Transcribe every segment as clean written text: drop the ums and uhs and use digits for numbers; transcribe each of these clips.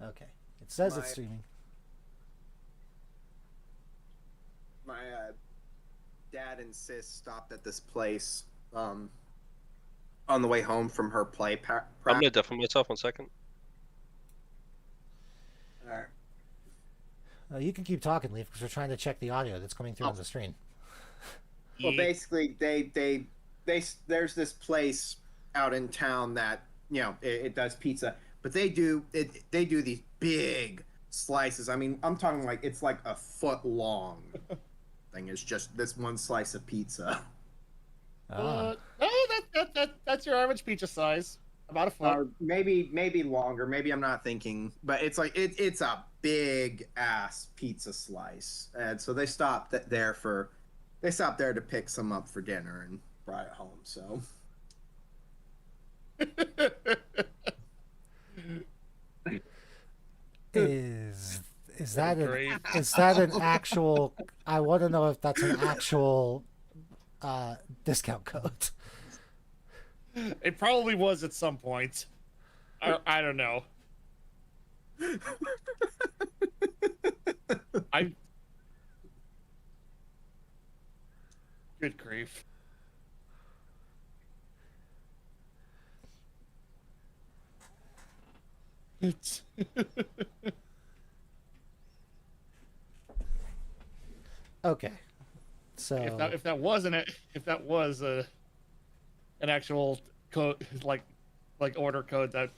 Okay. It says My it's streaming. my dad and sis stopped at this place on the way home from her I'm practice. gonna deafen myself 1 second. All right. You can keep talking, Leaf, because we're trying to check the audio that's coming through on the screen. Well, basically, there's this place out in town that it does pizza, but they do these big slices. I mean, I'm talking like it's like a foot long thing. It's just this one slice of pizza. Ah. That's your average pizza size, about a foot. Maybe longer. Maybe I'm not thinking, but it's like it's a big ass pizza slice, and so they stopped there to pick some up for dinner and brought it home. So is that an actual? I want to know if that's an actual discount code. It probably was at some point. I don't know. Good grief. It's Okay. So if that was an actual code like order code that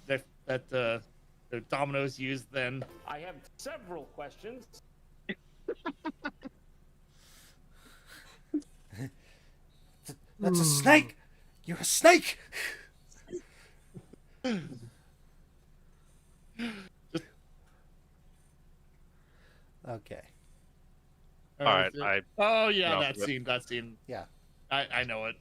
Domino's used, then I have several questions. that's a snake. You're a snake. Okay. All right. Oh yeah, No, that scene. Yeah. I know it.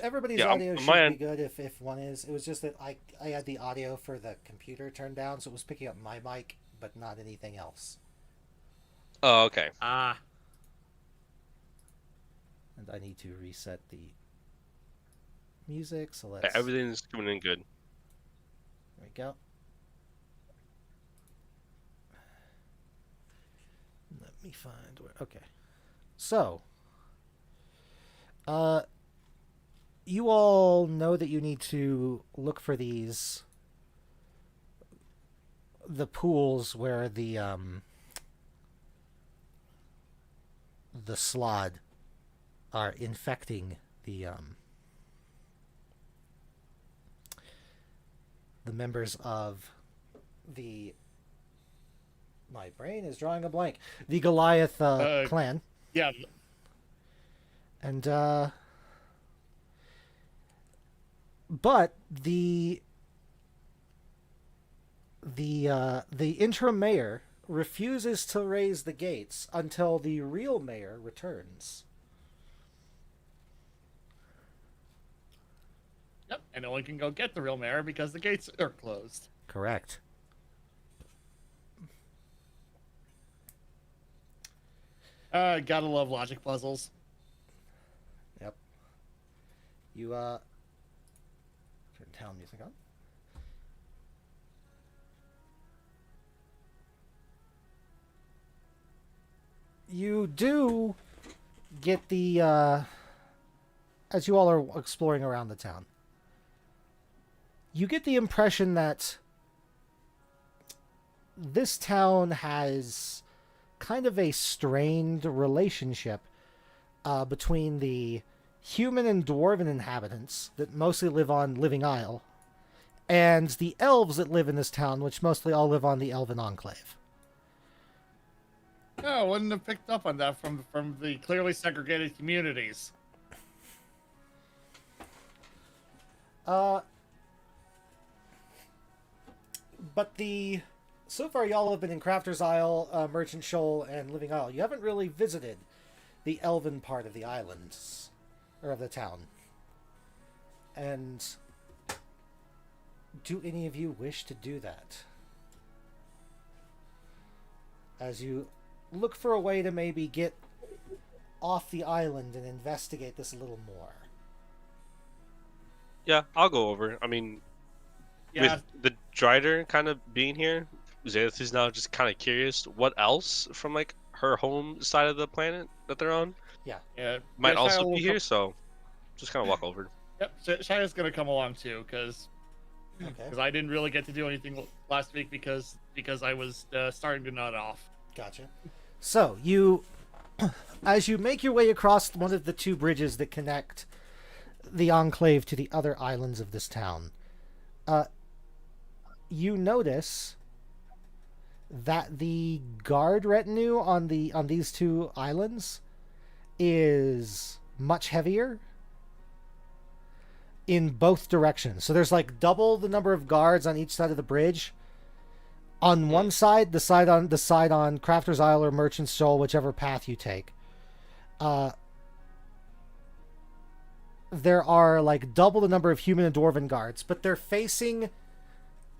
Everybody's Yeah, audio on should my be good if one is. It was just that I had the audio for the computer turned down, so it was picking up my mic, but not anything else. Oh, okay. Ah. And I need to reset the music, so let's... Everything's coming in good. There we go. Let me find where... Okay. So... you all know that you need to look for the pools where the slod are infecting the members of my brain is drawing a blank. The Goliath clan. Yeah. And but the interim mayor refuses to raise the gates until the real mayor returns. Yep. And no one can go get the real mayor because the gates are closed. Correct. Gotta love logic puzzles. Yep. You turn town music on. You do get the as you all are exploring around the town, you get the impression that this town has kind of a strained relationship between the human and dwarven inhabitants that mostly live on Living Isle and the elves that live in this town, which mostly all live on the Elven Enclave. No, I wouldn't have picked up on that from the clearly segregated communities. But so far y'all have been in Crafter's Isle, Merchant Shoal, and Living Isle. You haven't really visited the elven part of the islands, or of the town. And do any of you wish to do that? As you look for a way to maybe get off the island and investigate this a little more. Yeah, I'll go over. I mean, Yeah. with the Drider kind of being here, Xaeth is now just kind of curious what else from like her home side of the planet that they're on Yeah. Yeah, might Shia also will be here. So just kind of walk over. Yep, Shia's gonna come along too, because Okay. I didn't really get to do anything last week because I was starting to nod off. Gotcha. So as you make your way across one of the two bridges that connect the Enclave to the other islands of this town, you notice that the guard retinue on these two islands is much heavier in both directions. So there's like double the number of guards on each side of the bridge. On one side, the side on Crafter's Isle or Merchant's Shoal, whichever path you take, there are like double the number of human and dwarven guards, but they're facing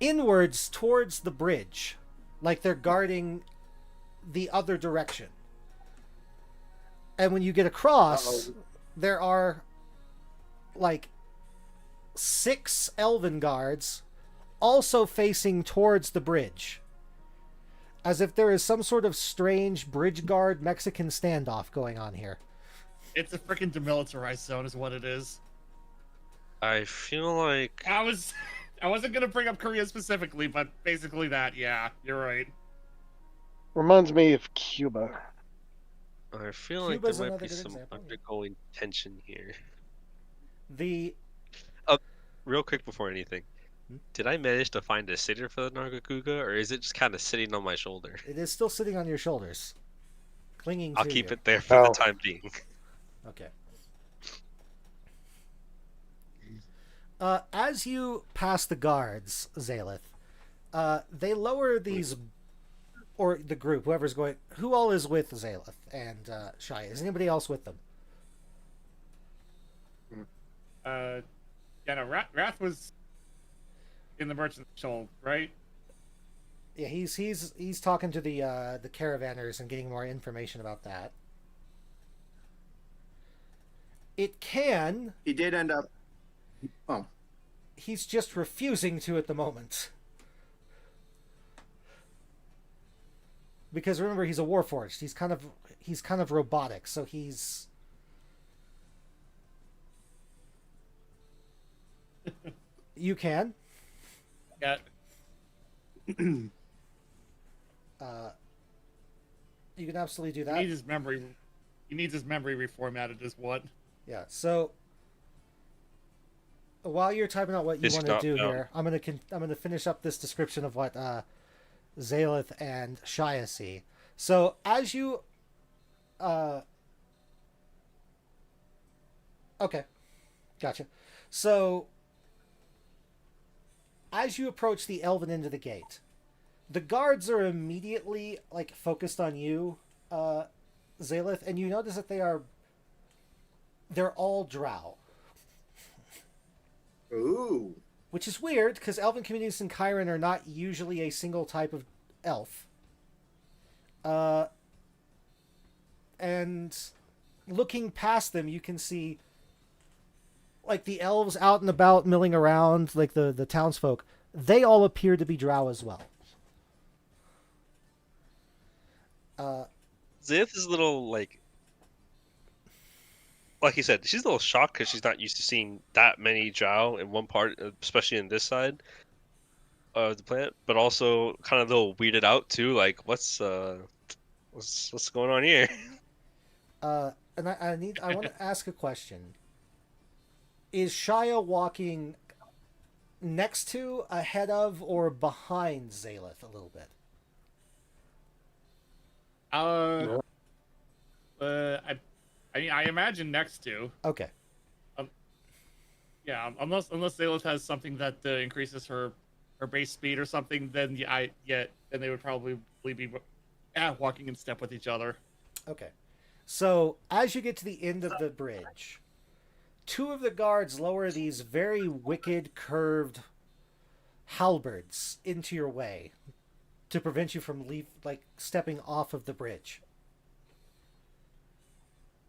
inwards towards the bridge, like they're guarding the other direction. And when you get across, there are like 6 elven guards also facing towards the bridge, as if there is some sort of strange bridge guard Mexican standoff going on here. It's a freaking demilitarized zone, is what it is. I feel like I wasn't gonna bring up Korea specifically, but basically that. Yeah, you're right. Reminds me of Cuba. Cuba's there might another be good some example. undergoing tension here. The Real quick before anything, did I manage to find a sitter for the Nargacuga, or is it just kind of sitting on my shoulder? It is still sitting on your shoulders, clinging I'll to keep you. it there for the Oh. time being. Okay. As you pass the guards, Zaleth, they lower these, or the group, whoever's going, who all is with Zaleth and Shia? Is anybody else with them? Yeah, no, Wrath was in the Merchant Shoal, right? Yeah, he's talking to the caravanners and getting more information about that. It can. He did end up. Oh, He's just refusing to at the moment. Because remember, he's a warforged. He's kind of robotic, so he's. You can. Yeah. You can absolutely do He that. needs his memory. He needs his memory reformatted. Is what? Yeah. So while you're typing out what you This want to not- do no. here, I'm gonna finish up this description of what Zaleth and Shia see. So as you, okay, gotcha. So as you approach the elven end of the gate, the guards are immediately like focused on you, Zaleth, and you notice that they're all drow. ooh. Which is weird, because elven communities in Chiron are not usually a single type of elf. And looking past them, you can see like the elves out and about milling around, like the townsfolk. They all appear to be drow as well. Xaeth is a little like you said, she's a little shocked because she's not used to seeing that many drow in one part, especially in this side of the planet. But also kind of a little weirded out too. Like, what's going on here? And I want to ask a question. Is Shia walking next to, ahead of, or behind Zaleth a little bit? I imagine next to. Okay. Yeah, unless Zaleth has something that increases her base speed or something, then then they would probably be walking in step with each other. Okay. So, as you get to the end of the bridge, 2 of the guards lower these very wicked, curved halberds into your way to prevent you from stepping off of the bridge.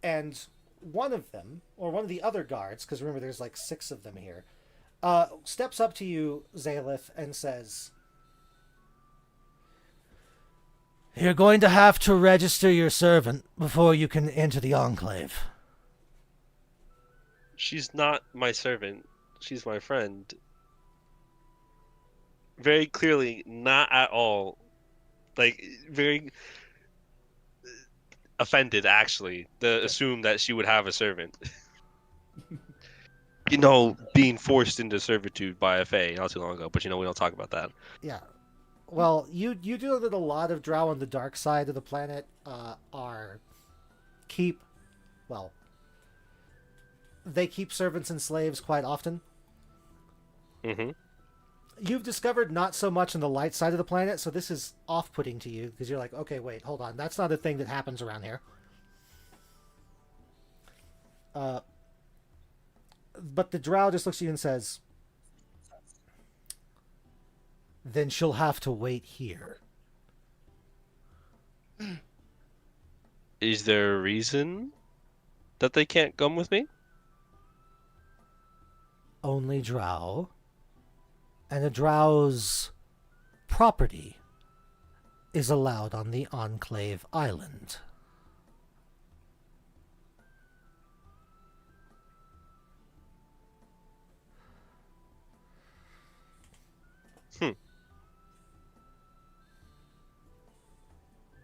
And one of them, or one of the other guards, because remember there's like 6 of them here, steps up to you, Zalith, and says, "You're going to have to register your servant before you can enter the Enclave." She's not my servant. She's my friend. Very clearly, not at all. Like, very offended, actually, to assume that she would have a servant. Being forced into servitude by a Fae not too long ago, but we don't talk about that. Yeah. Well, you do know that a lot of drow on the dark side of the planet they keep servants and slaves quite often. Mm-hmm. You've discovered not so much on the light side of the planet, so this is off-putting to you, because you're like, okay, wait, hold on, that's not a thing that happens around here. But the drow just looks at you and says, "Then she'll have to wait here." Is there a reason that they can't come with me? Only drow. And a drow's property is allowed on the Enclave Island.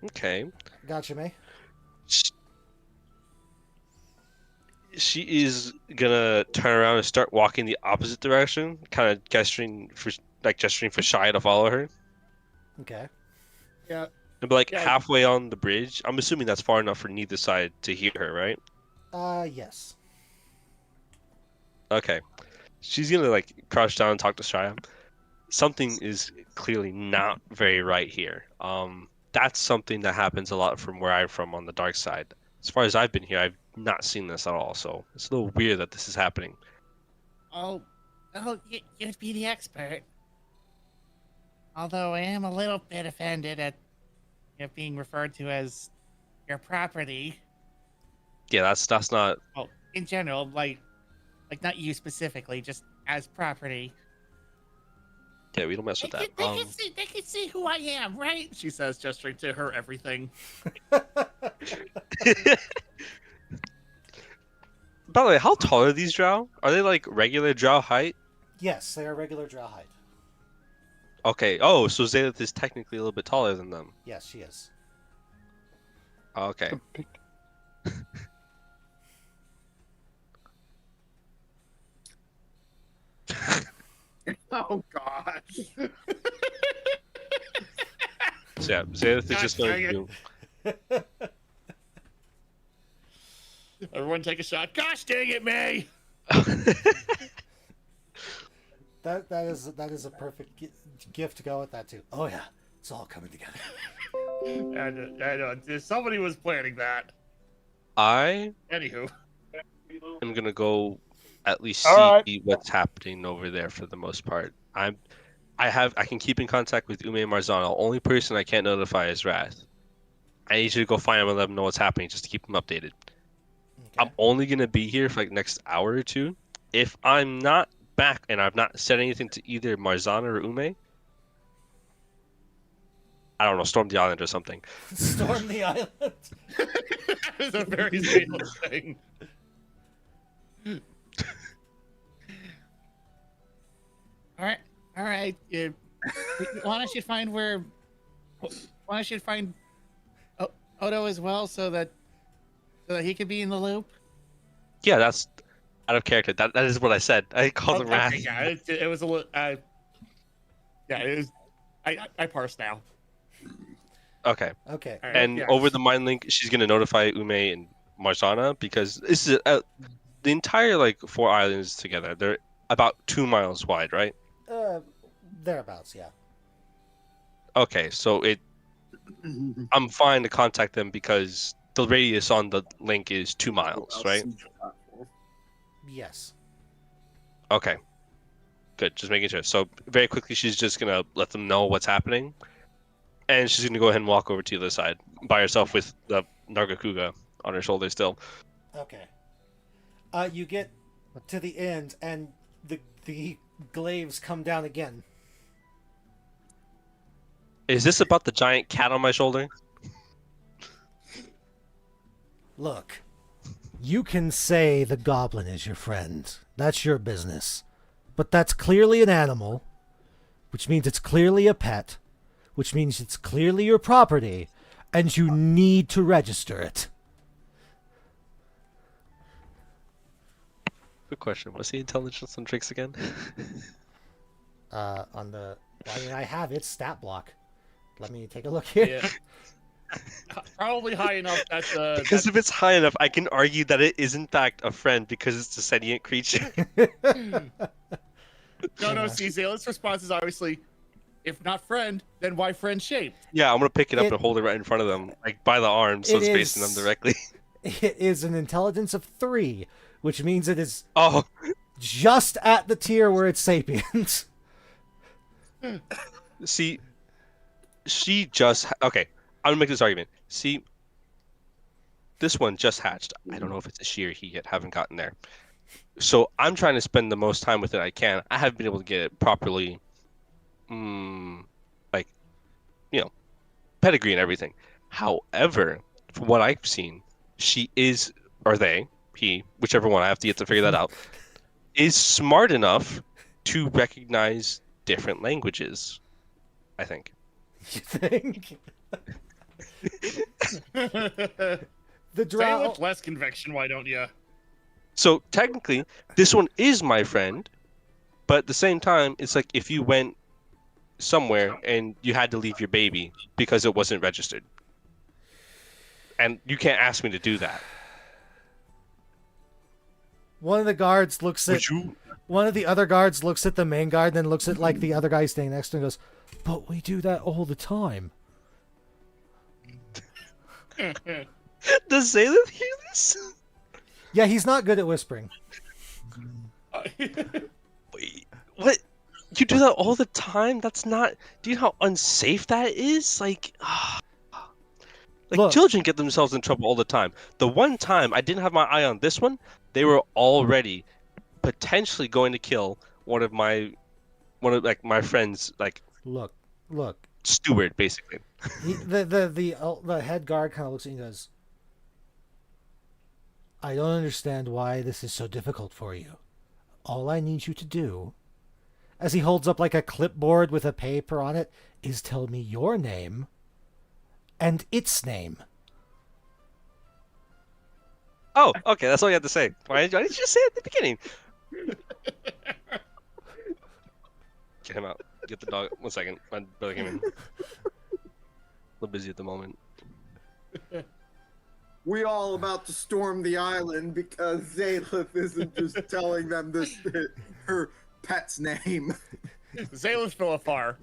Okay. Gotcha, May. She is gonna turn around and start walking the opposite direction, kind of gesturing for Shia to follow her. Okay. Yeah. And be like Yeah. halfway on the bridge. I'm assuming that's far enough for neither side to hear her, right? Yes. Okay. She's gonna crouch down and talk to Shia. Something is clearly not very right here. That's something that happens a lot from where I'm from on the dark side. As far as I've been here, I've not seen this at all, so it's a little weird that this is happening. You'd be the expert. Although I am a little bit offended at it being referred to as your property. Yeah, that's not. Oh, in general, like not you specifically, just as property. Yeah, we don't mess with that. They can see who I am, right? She says, gesturing to her everything. By the way, how tall are these drow? Are they regular drow height? Yes, they are regular drow height. Okay. Oh, so Zayth is technically a little bit taller than them. Yes, she is. Okay. Oh gosh. So yeah, Zayth is God just going dang to it. do. Everyone take a shot. Gosh dang it, May! That is a perfect gift to go with that too. Oh yeah, it's all coming together. I know. Somebody was planning that. I Anywho. am gonna go at least All see what's happening over there for the most part. I can keep in contact with Ume and Marzano. Only person I can't notify is Wrath. I need you to go find them and let them know what's happening, just to keep them updated. Okay. I'm only gonna be here for next hour or two. If I'm not back and I've not said anything to either Marzana or Ume, I don't know, storm the island or something. Storm the island. That is a very stainless thing. All right. Why don't you find Odo as well, so that he could be in the loop? Yeah, that's out of character. That is what I said. I called him Wrath. Okay, yeah, it was a little. Yeah, it was. I parse now. Okay. Okay. All right, And yeah. over the mind link, she's gonna notify Ume and Marzana because this is the entire 4 islands together. They're about 2 miles wide, right? Thereabouts, yeah. Okay, so I'm fine to contact them because the radius on the link is 2 miles, right? Yes. Okay. Good, just making sure. So very quickly, she's just gonna let them know what's happening, and she's gonna go ahead and walk over to the other side by herself with the Nargacuga on her shoulder still. Okay. You get to the end, and the glaives come down again. Is this about the giant cat on my shoulder? Look, you can say the goblin is your friend. That's your business. But that's clearly an animal, which means it's clearly a pet, which means it's clearly your property, and you need to register it. Good question. What's the intelligence on drinks again? On the... I mean, I have its stat block. Let me take a look here. Yeah. Probably high enough that Because if it's high enough, I can argue that it is in fact a friend because it's a sentient creature. No, see, Zayla's response is obviously, if not friend, then why friend shaped? Yeah, I'm gonna pick it up and hold it right in front of them, like by the arm, so it's facing them directly. It is an intelligence of 3, which means it is Oh, just at the tier where it's sapient. see, she just okay. I'm gonna make this argument. See, this one just hatched. I don't know if it's a she or he yet. Haven't gotten there. So I'm trying to spend the most time with it I can. I haven't been able to get it properly, like, pedigree and everything. However, from what I've seen, she is, or they, he, whichever one, I have to yet to figure that out, is smart enough to recognize different languages, I think. You think? The Say drow... with less conviction, why don't you? So technically, this one is my friend, but at the same time, it's like if you went somewhere and you had to leave your baby because it wasn't registered. And you can't ask me to do that. One of the guards looks at... One of the other guards looks at the main guard and then looks at like the other guy standing next to him and goes, "But we do that all the time." Does Zaylen hear this? Yeah, he's not good at whispering. Wait, what? You do that all the time? That's not... Do you know how unsafe that is? Like Look. Children get themselves in trouble all the time. The one time I didn't have my eye on this one, they were already potentially going to kill one of my friends, like Look. steward, basically. The head guard kind of looks at you and goes, "I don't understand why this is so difficult for you. All I need you to do," as he holds up like a clipboard with a paper on it, "is tell me your name and its name." Oh, okay, that's all you have to say. Why didn't you just say it at the beginning? Get him out. Get the dog. 1 second. My brother came in. A little busy at the moment. We all about to storm the island because Zaylith isn't just telling them her pet's name. Zayla's Philifar.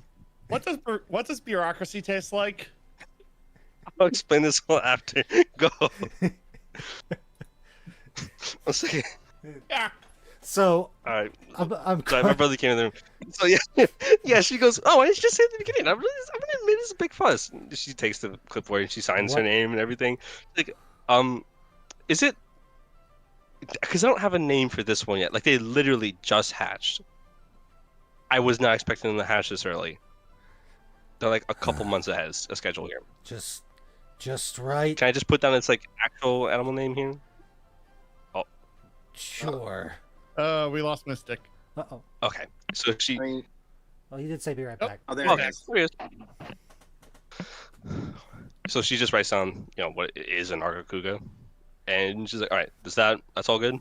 What does bureaucracy taste like? I'll explain this all after. Go. 1 second. Yeah. So All right. I'm Sorry, my brother came in the room. So yeah, she goes, "Oh, why didn't you just say at the beginning? I'm gonna admit it's a big fuss." She takes the clipboard and she signs her What? name and everything. Like, is it? Because I don't have a name for this one yet. Like, they literally just hatched. I was not expecting them to hatch this early. They're like a couple months ahead of schedule here. just right. Can I just put down its like actual animal name here? Sure. We lost Mystic. Uh-oh. Okay, so she. I mean, Well, he did say be right back. oh, there it Okay, is. there it is. So she just writes down, what it is an Argakuga, and she's like, "All right, that's all good."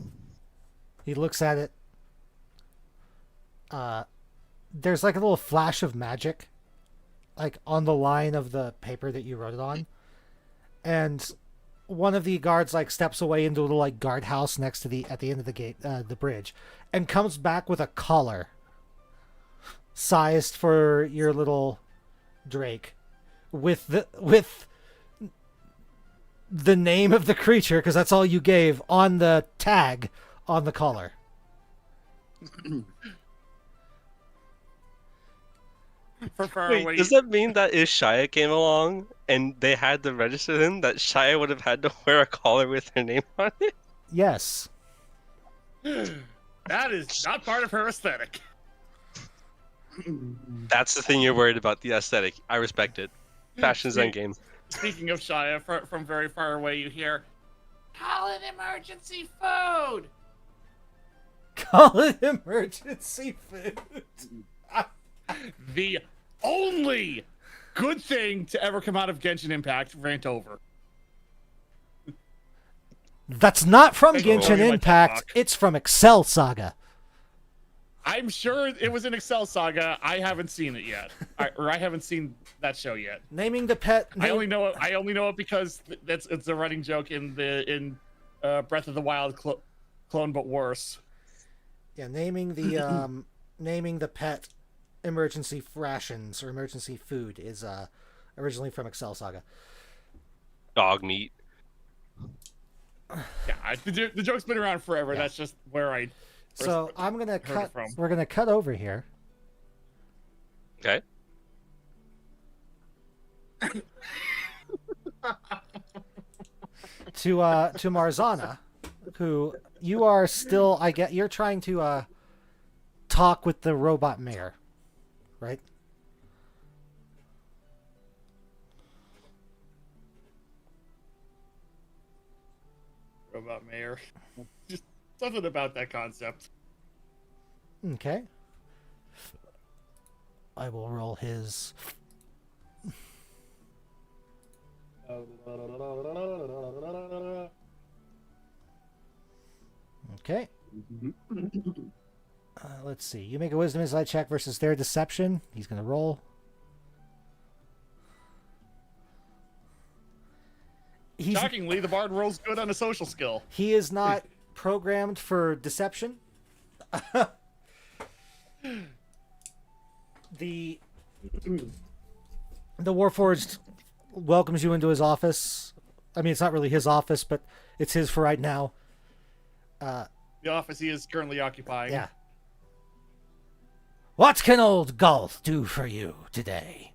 He looks at it. There's like a little flash of magic, like on the line of the paper that you wrote it on, and one of the guards like steps away into a little like guardhouse next to at the end of the gate, the bridge, and comes back with a collar sized for your little Drake, with the name of the creature, because that's all you gave, on the tag on the collar. Wait, does that mean that if Shia came along and they had to register him, that Shia would have had to wear a collar with her name on it? Yes. That is not part of her aesthetic. That's the thing you're worried about, the aesthetic. I respect it. Fashion's endgame. Speaking of Shia, from very far away, you hear, "Call it emergency food." Call it emergency food. The only good thing to ever come out of Genshin Impact, rant over. That's not from Thank you for Genshin letting me Impact. talk. It's from Excel Saga. I'm sure it was in Excel Saga. I haven't seen it yet, I haven't seen that show yet. Naming the pet. I only know it because it's a running joke in Breath of the Wild clone, but worse. Yeah, naming the pet emergency rations or emergency food is originally from Excel Saga. Dog meat. Yeah, the joke's been around forever. Yeah. That's just where I. So I'm gonna heard cut. it from. We're gonna cut over here. Okay. To Marzana, who you are still. You're trying to talk with the robot mayor, right? Robot Mayor. Just something about that concept. Okay. I will roll his. Okay. Let's see. You make a wisdom insight check versus their deception. He's going to roll. Shockingly, the bard rolls good on a social skill. He is not programmed for deception. The Warforged welcomes you into his office. I mean, it's not really his office, but it's his for right now. The office he is currently occupying. Yeah. What can old Gulth do for you today?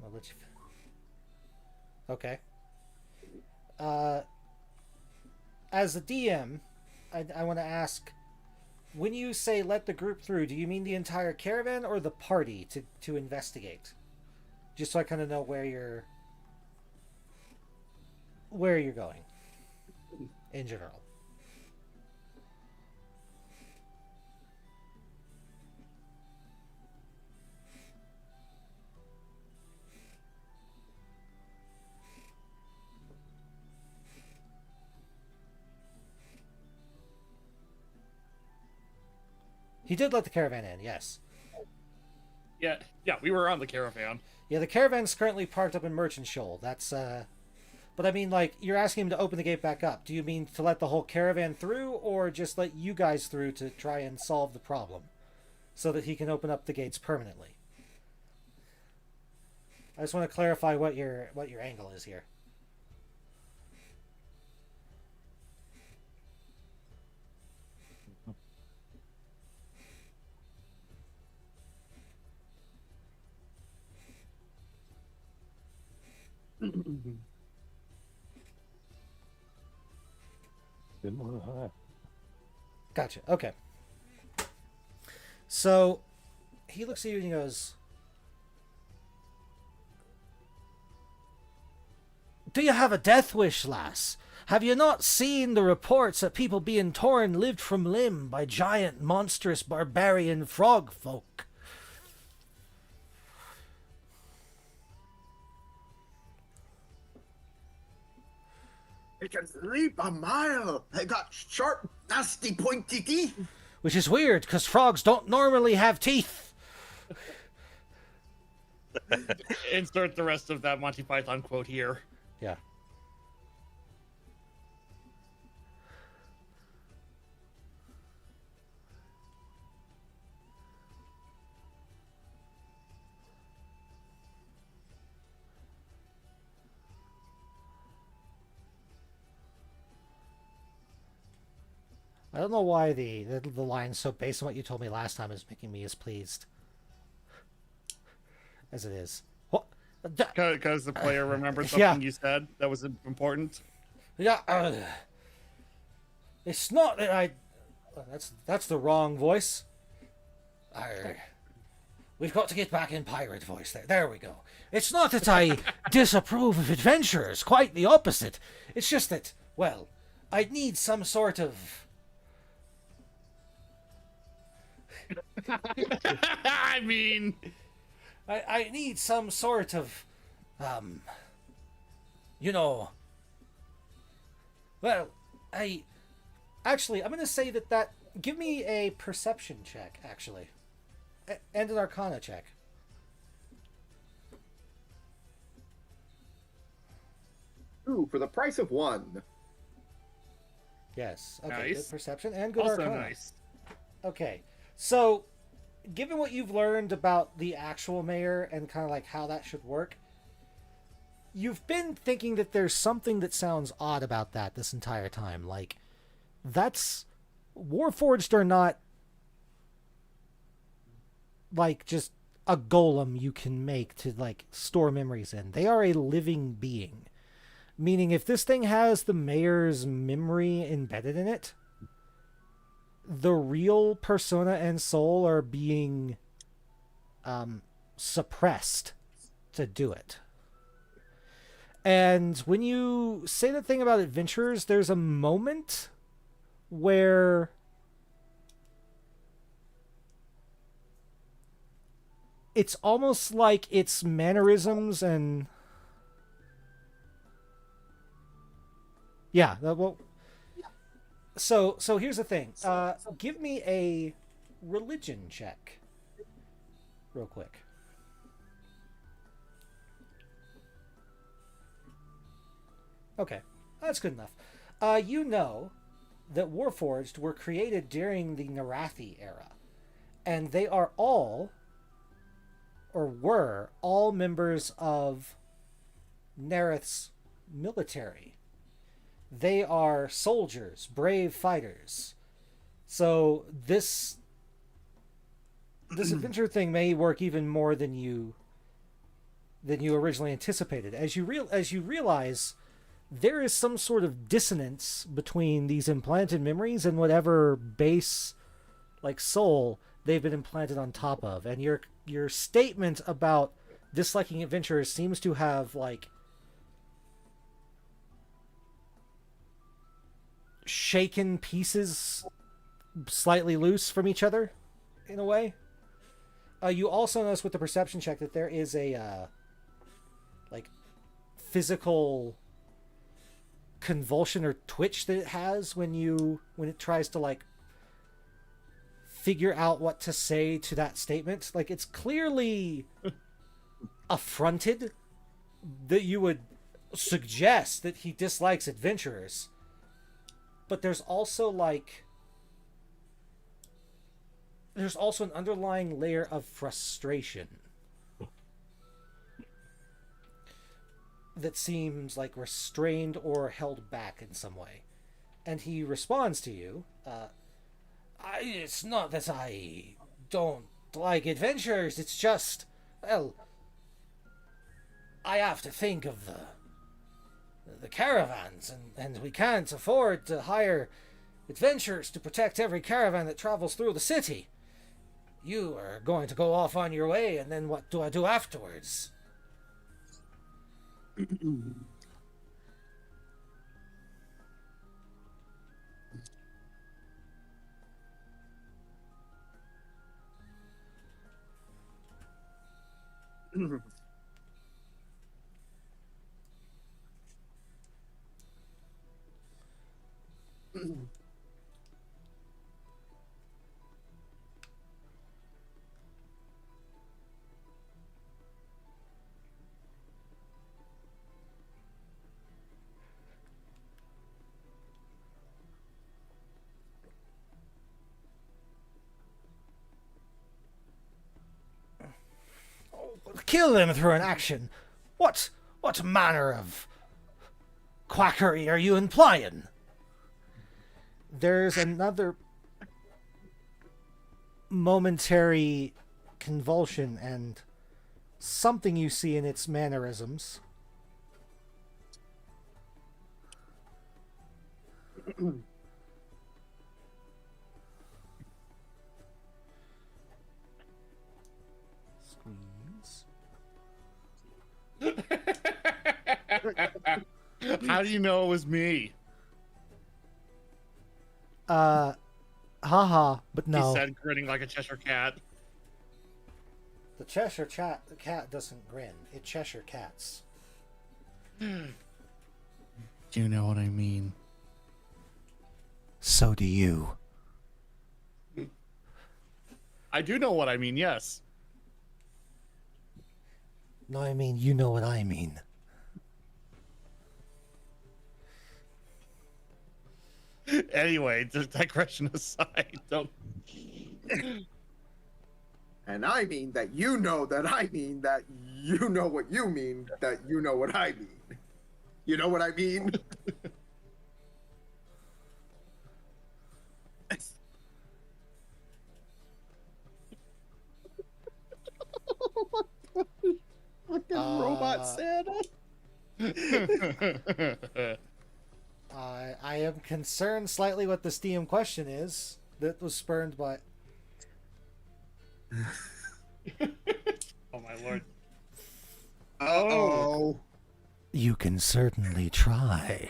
I'll let you. Okay. As a DM, I want to ask, when you say let the group through, do you mean the entire caravan or the party to investigate? Just so I kind of know where you're going in general. He did let the caravan in, yes. Yeah, we were on the caravan. Yeah, the caravan's currently parked up in Merchant Shoal. That's, But I mean, like, you're asking him to open the gate back up. Do you mean to let the whole caravan through, or just let you guys through to try and solve the problem? So that he can open up the gates permanently? I just want to clarify what your angle is here. Gotcha. Okay. So he looks at you and he goes, "Do you have a death wish, lass? Have you not seen the reports that people being torn lived from limb by giant, monstrous, barbarian frog folk?" They can leap a mile. They got sharp, nasty, pointy teeth. Which is weird, because frogs don't normally have teeth. Insert the rest of that Monty Python quote here. Yeah. I don't know why the line so based on what you told me last time is making me as pleased as it is. What? Because the player remembered something Yeah. you said that was important. Yeah, it's not that I. That's the wrong voice. We've got to get back in pirate voice there. There we go. It's not that I disapprove of adventurers. Quite the opposite. It's just that, well, I'd need some sort of. I mean, I need some sort of, you know. Well, I'm going to say that. Give me a perception check, actually. And an arcana check. Ooh, for the price of one. Yes. Okay, Nice. good perception and good also arcana. nice. Okay, so given what you've learned about the actual mayor and kind of like how that should work, you've been thinking that there's something that sounds odd about that this entire time. Like, that's Warforged are not like just a golem you can make to like store memories in. They are a living being. Meaning if this thing has the mayor's memory embedded in it, the real persona and soul are being suppressed to do it. And when you say the thing about adventurers, there's a moment where it's almost like its mannerisms and well, so here's the thing. Give me a religion check real quick. Okay, that's good enough. You know that Warforged were created during the Narathi era, and they are all, or were all, members of Nereth's military. They are soldiers, brave fighters. So this adventure thing may work even more than you originally anticipated. As you realize, there is some sort of dissonance between these implanted memories and whatever base, like soul, they've been implanted on top of. And your statement about disliking adventurers seems to have like shaken pieces slightly loose from each other in a way. You also notice with the perception check that there is a like physical convulsion or twitch that it has when it tries to like figure out what to say to that statement. Like, it's clearly affronted that you would suggest that he dislikes adventurers. But there's also an underlying layer of frustration that seems like restrained or held back in some way. And he responds to you, it's not that I don't like adventures, it's just, well, I have to think of the caravans, and we can't afford to hire adventurers to protect every caravan that travels through the city. You are going to go off on your way, and then what do I do afterwards? Kill them through an action. What manner of quackery are you implying? there's another momentary convulsion and something you see in its mannerisms. Squeeze. How do you know it was me? Haha, but no. He said, grinning like a Cheshire cat. The Cheshire cat doesn't grin. It Cheshire cats. Do you know what I mean? So do you. I do know what I mean, yes. No, I mean, you know what I mean. Anyway, digression aside, don't. And I mean that you know that I mean that you know what you mean that you know what I mean. You know what I mean? Fucking robot Santa. I am concerned slightly what this DM question is that was spurned by. Oh my lord. Oh. You can certainly try.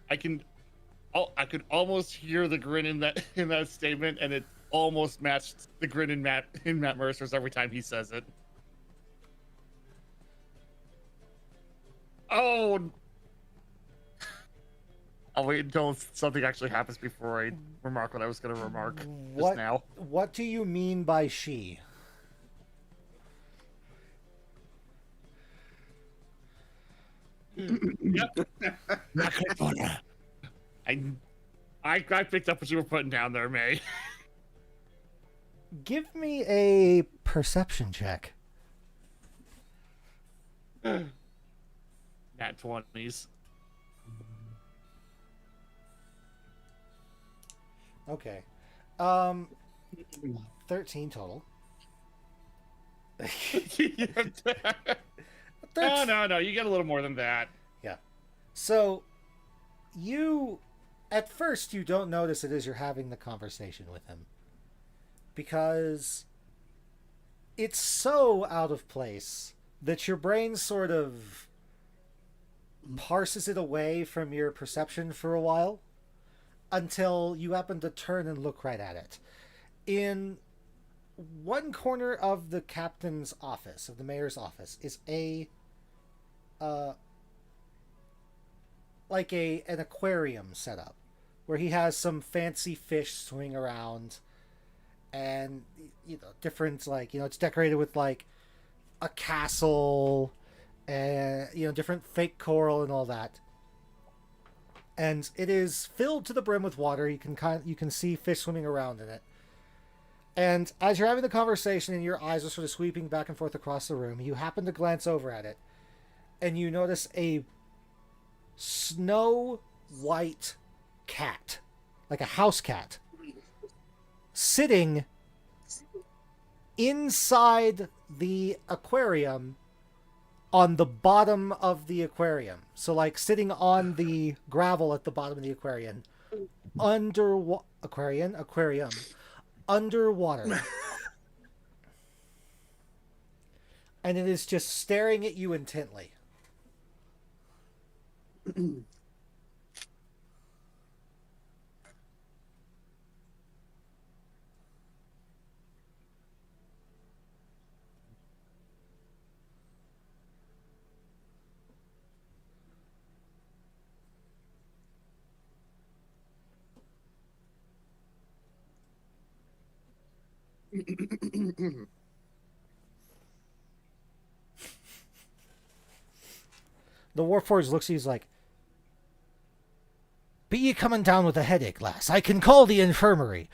I could almost hear the grin in that statement, and it almost matched the grin in Matt Mercer's every time he says it. Oh, I'll wait until something actually happens before I remark what I was going to remark just now. What do you mean by she? Yep. I picked up what you were putting down there, May. Give me a perception check. Nat 20s. Okay. 13 total. No, you get a little more than that. Yeah. So, at first, you don't notice it as you're having the conversation with him. Because it's so out of place that your brain sort of parses it away from your perception for a while until you happen to turn and look right at it. In one corner of the captain's office, of the mayor's office, is an aquarium set up where he has some fancy fish swimming around, and different, it's decorated with a castle and different fake coral and all that, and it is filled to the brim with water. You can see fish swimming around in it. And as you're having the conversation and your eyes are sort of sweeping back and forth across the room, you happen to glance over at it, and you notice a snow white cat, like a house cat, sitting inside the aquarium on the bottom of the aquarium. So sitting on the gravel at the bottom of the aquarium, aquarium underwater. And it is just staring at you intently. The Warforged looks at you, he's like, "Be ye coming down with a headache, lass? I can call the infirmary."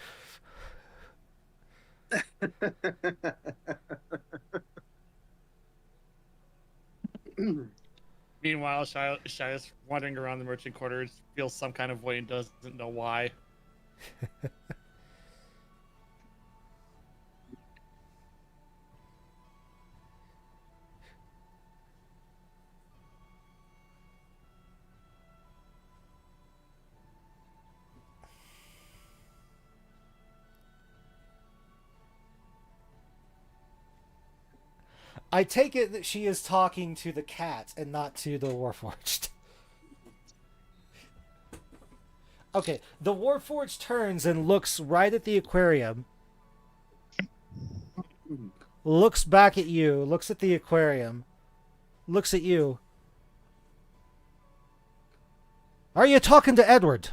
Meanwhile, Shia's wandering around the merchant quarters, feels some kind of way and doesn't know why. I take it that she is talking to the cat and not to the Warforged. Okay, the Warforged turns and looks right at the aquarium. Looks back at you, looks at the aquarium, looks at you. Are you talking to Edward?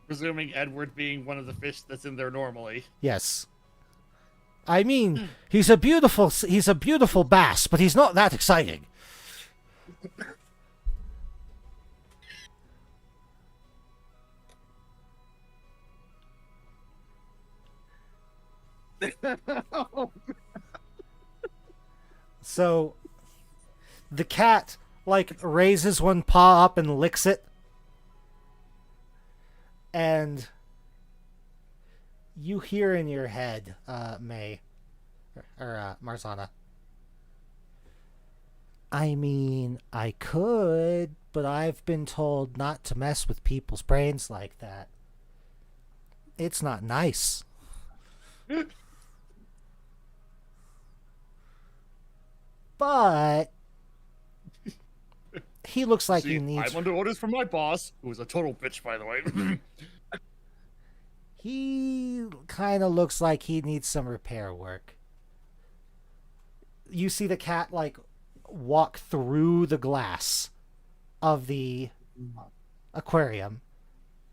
Presuming Edward being one of the fish that's in there normally. Yes. I mean, he's a beautiful bass, but he's not that exciting. So the cat like raises one paw up and licks it. And you hear in your head, May, or Marzana. I mean, I could, but I've been told not to mess with people's brains like that. It's not nice. But he looks like he needs... I'm under orders from my boss, who is a total bitch, by the way. He kind of looks like he needs some repair work. You see the cat, like, walk through the glass of the aquarium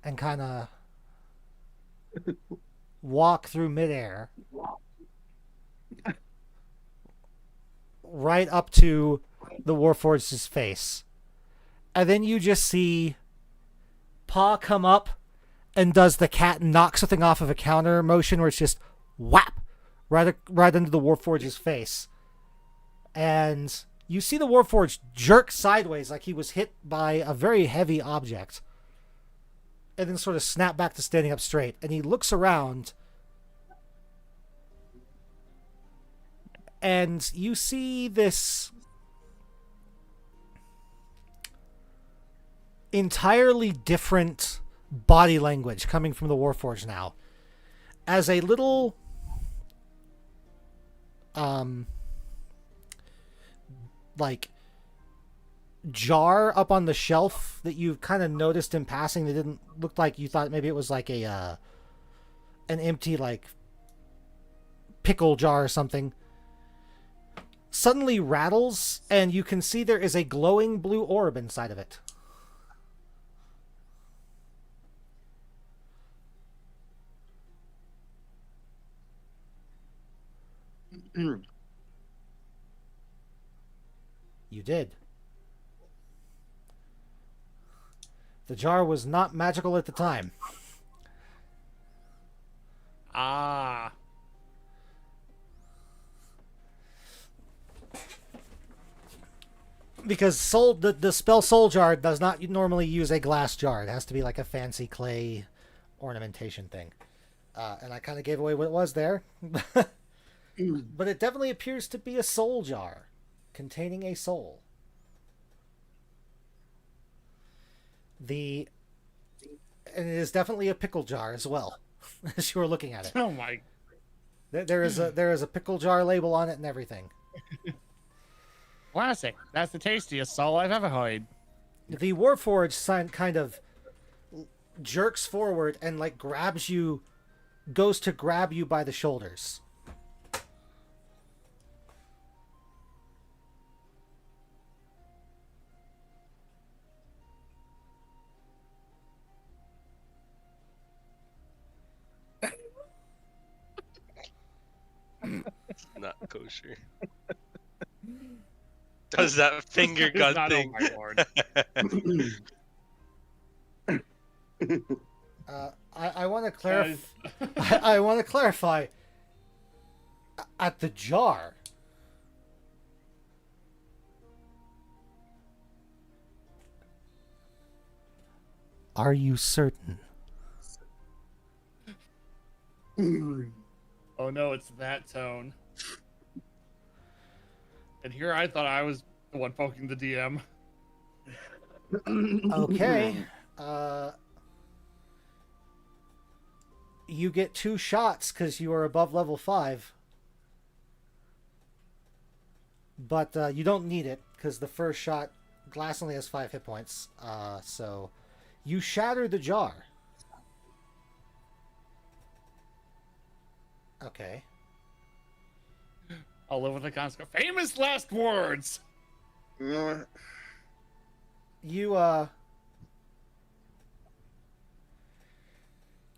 and kind of walk through midair right up to the Warforged's face. And then you just see paw come up and does the cat knock something off of a counter motion where it's just whap right into the Warforged's face. And you see the Warforged jerk sideways like he was hit by a very heavy object. And then sort of snap back to standing up straight. And he looks around. And you see this entirely different body language coming from the Warforged now. As a little like jar up on the shelf that you kind of noticed in passing that didn't look like, you thought maybe it was like a an empty like pickle jar or something, suddenly rattles, and you can see there is a glowing blue orb inside of it. You did. The jar was not magical at the time. Ah. Because the spell Soul Jar does not normally use a glass jar. It has to be like a fancy clay ornamentation thing. And I kind of gave away what it was there. But it definitely appears to be a soul jar containing a soul. And it is definitely a pickle jar as well, as you were looking at it. Oh my. There is a pickle jar label on it and everything. Classic. That's the tastiest soul I've ever heard. The Warforged sign kind of jerks forward and like goes to grab you by the shoulders. Not kosher. Does that finger gun Not, thing? oh my lord. I want to clarify. I want to clarify. At the jar. Are you certain? Oh no, it's that tone. And here I thought I was the one poking the DM. Okay. You get 2 shots because you are above level 5. But you don't need it because the first shot, glass only has 5 hit points. So you shatter the jar. Okay. I'll live with the consequence. Famous last words. You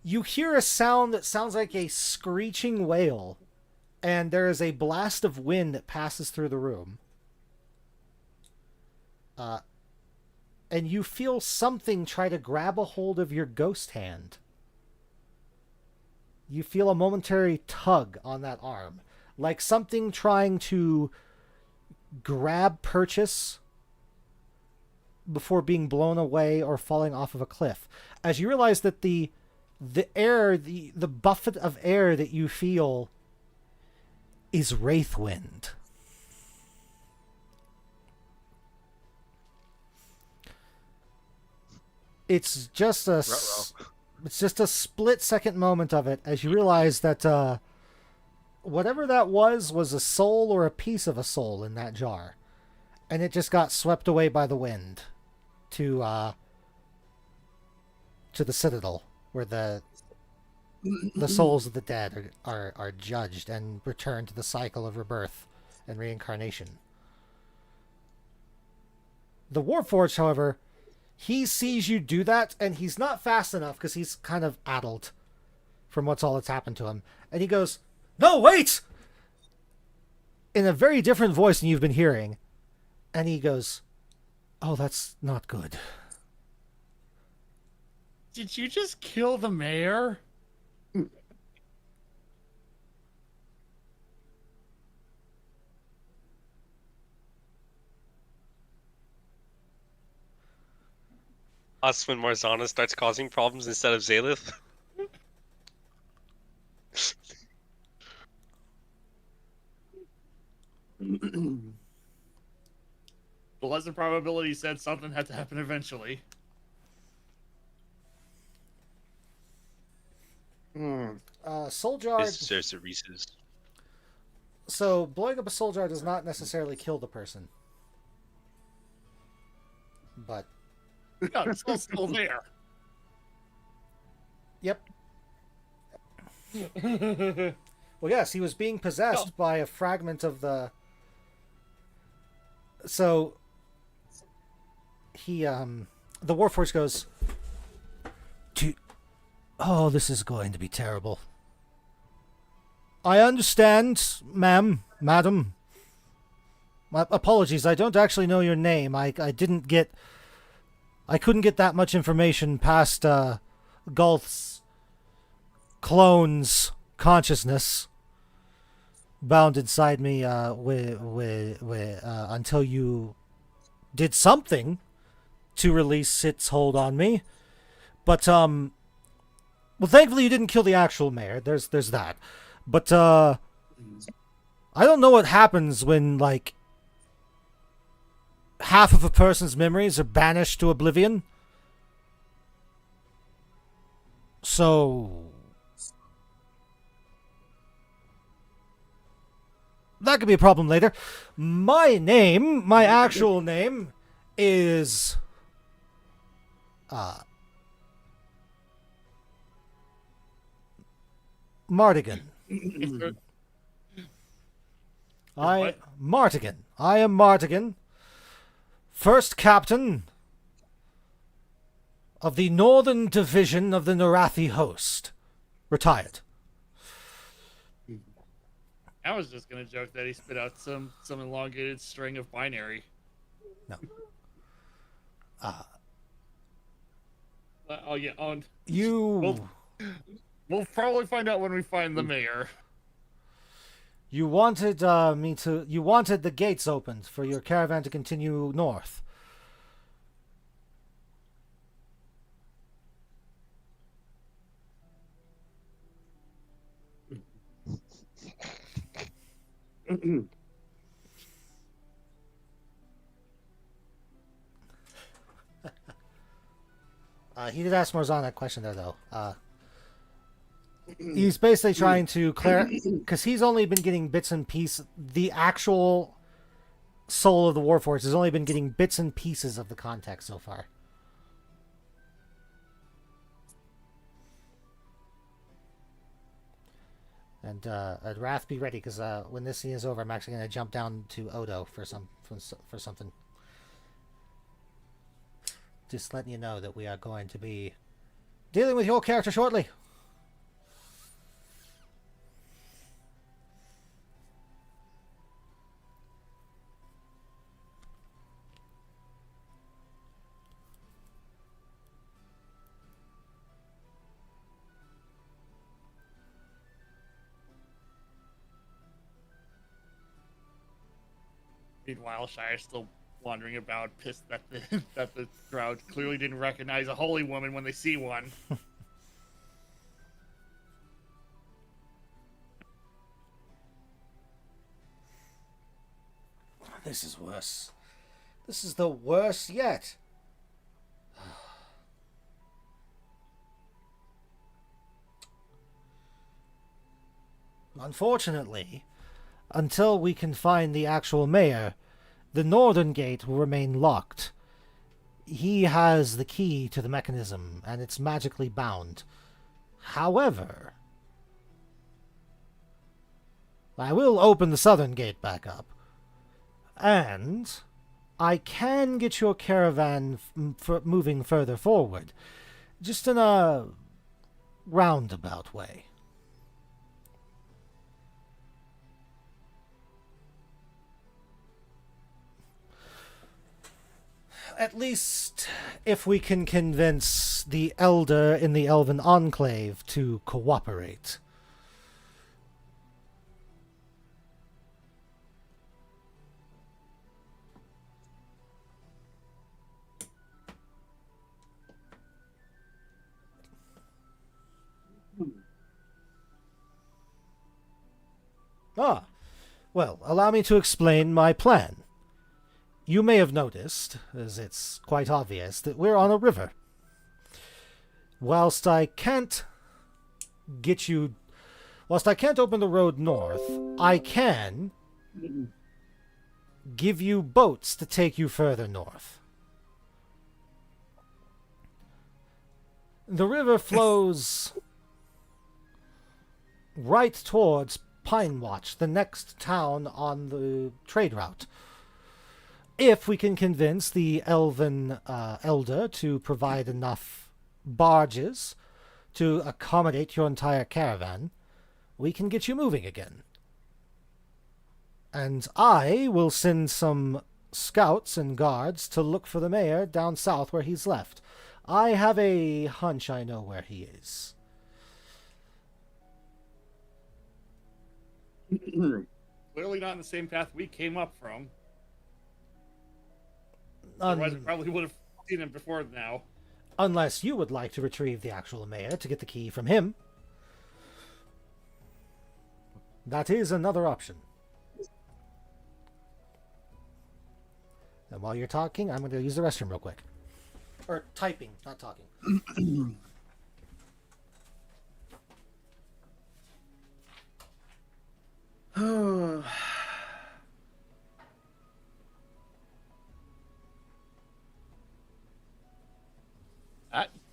you hear a sound that sounds like a screeching wail, and there is a blast of wind that passes through the room. And you feel something try to grab a hold of your ghost hand. You feel a momentary tug on that arm, like something trying to grab purchase before being blown away or falling off of a cliff. As you realize that the air, the buffet of air that you feel is wraith wind. It's just a split second moment of it as you realize that whatever that was a soul or a piece of a soul in that jar, and it just got swept away by the wind to the Citadel, where the souls of the dead are judged and return to the cycle of rebirth and reincarnation. The Warforged, however, he sees you do that, and he's not fast enough because he's kind of addled from what's all that's happened to him. And he goes, "No, wait!" in a very different voice than you've been hearing. And he goes, "Oh, that's not good." Did you just kill the mayor? Us when Marzana starts causing problems instead of Zalith. The lesser probability said something had to happen eventually. Soul jar. This deserves a Reese's. So blowing up a soul jar does not necessarily kill the person, but No, it's still there. yep. Well, yes, he was being possessed by a fragment of the. So he the Warforged goes, "Oh, this is going to be terrible. I understand, ma'am, madam. My apologies, I don't actually know your name. I couldn't get that much information past Gulth's clone's consciousness bound inside me until you did something to release its hold on me. But well, thankfully you didn't kill the actual mayor. There's that. But I don't know what happens when like half of a person's memories are banished to oblivion. So that could be a problem later. My actual name is Mardigan. Mardigan. I am Mardigan, first captain of the Northern Division of the Norathi host. Retired. I was just gonna joke that he spit out some elongated string of binary. No. Oh yeah. Oh, You we'll probably find out when we find the mayor. you wanted you wanted the gates opened for your caravan to continue north. He did ask Morzan that question there, though. He's basically trying to because he's only been getting bits and pieces. The actual soul of the Warforged has only been getting bits and pieces of the context so far. And Wrath, be ready, because when this scene is over, I'm actually going to jump down to Odo for something. Just letting you know that we are going to be dealing with your character shortly. Meanwhile, Shire's still wandering about, pissed that the Drow clearly didn't recognize a holy woman when they see one. This is worse. This is the worst yet. Unfortunately, until we can find the actual mayor, the northern gate will remain locked. He has the key to the mechanism, and it's magically bound. However, I will open the southern gate back up. And I can get your caravan moving further forward, just in a roundabout way. At least if we can convince the Elder in the Elven Enclave to cooperate. Ah, well, allow me to explain my plan. You may have noticed, as it's quite obvious, that we're on a river. Whilst I can't open the road north, I can give you boats to take you further north. The river flows right towards Pine Watch, the next town on the trade route. If we can convince the Elven Elder to provide enough barges to accommodate your entire caravan, we can get you moving again. And I will send some scouts and guards to look for the mayor down south where he's left. I have a hunch I know where he is. Clearly not in the same path we came up from. Otherwise, we probably would have seen him before now. Unless you would like to retrieve the actual mayor to get the key from him. That is another option. And while you're talking, I'm going to use the restroom real quick. Or typing, not talking.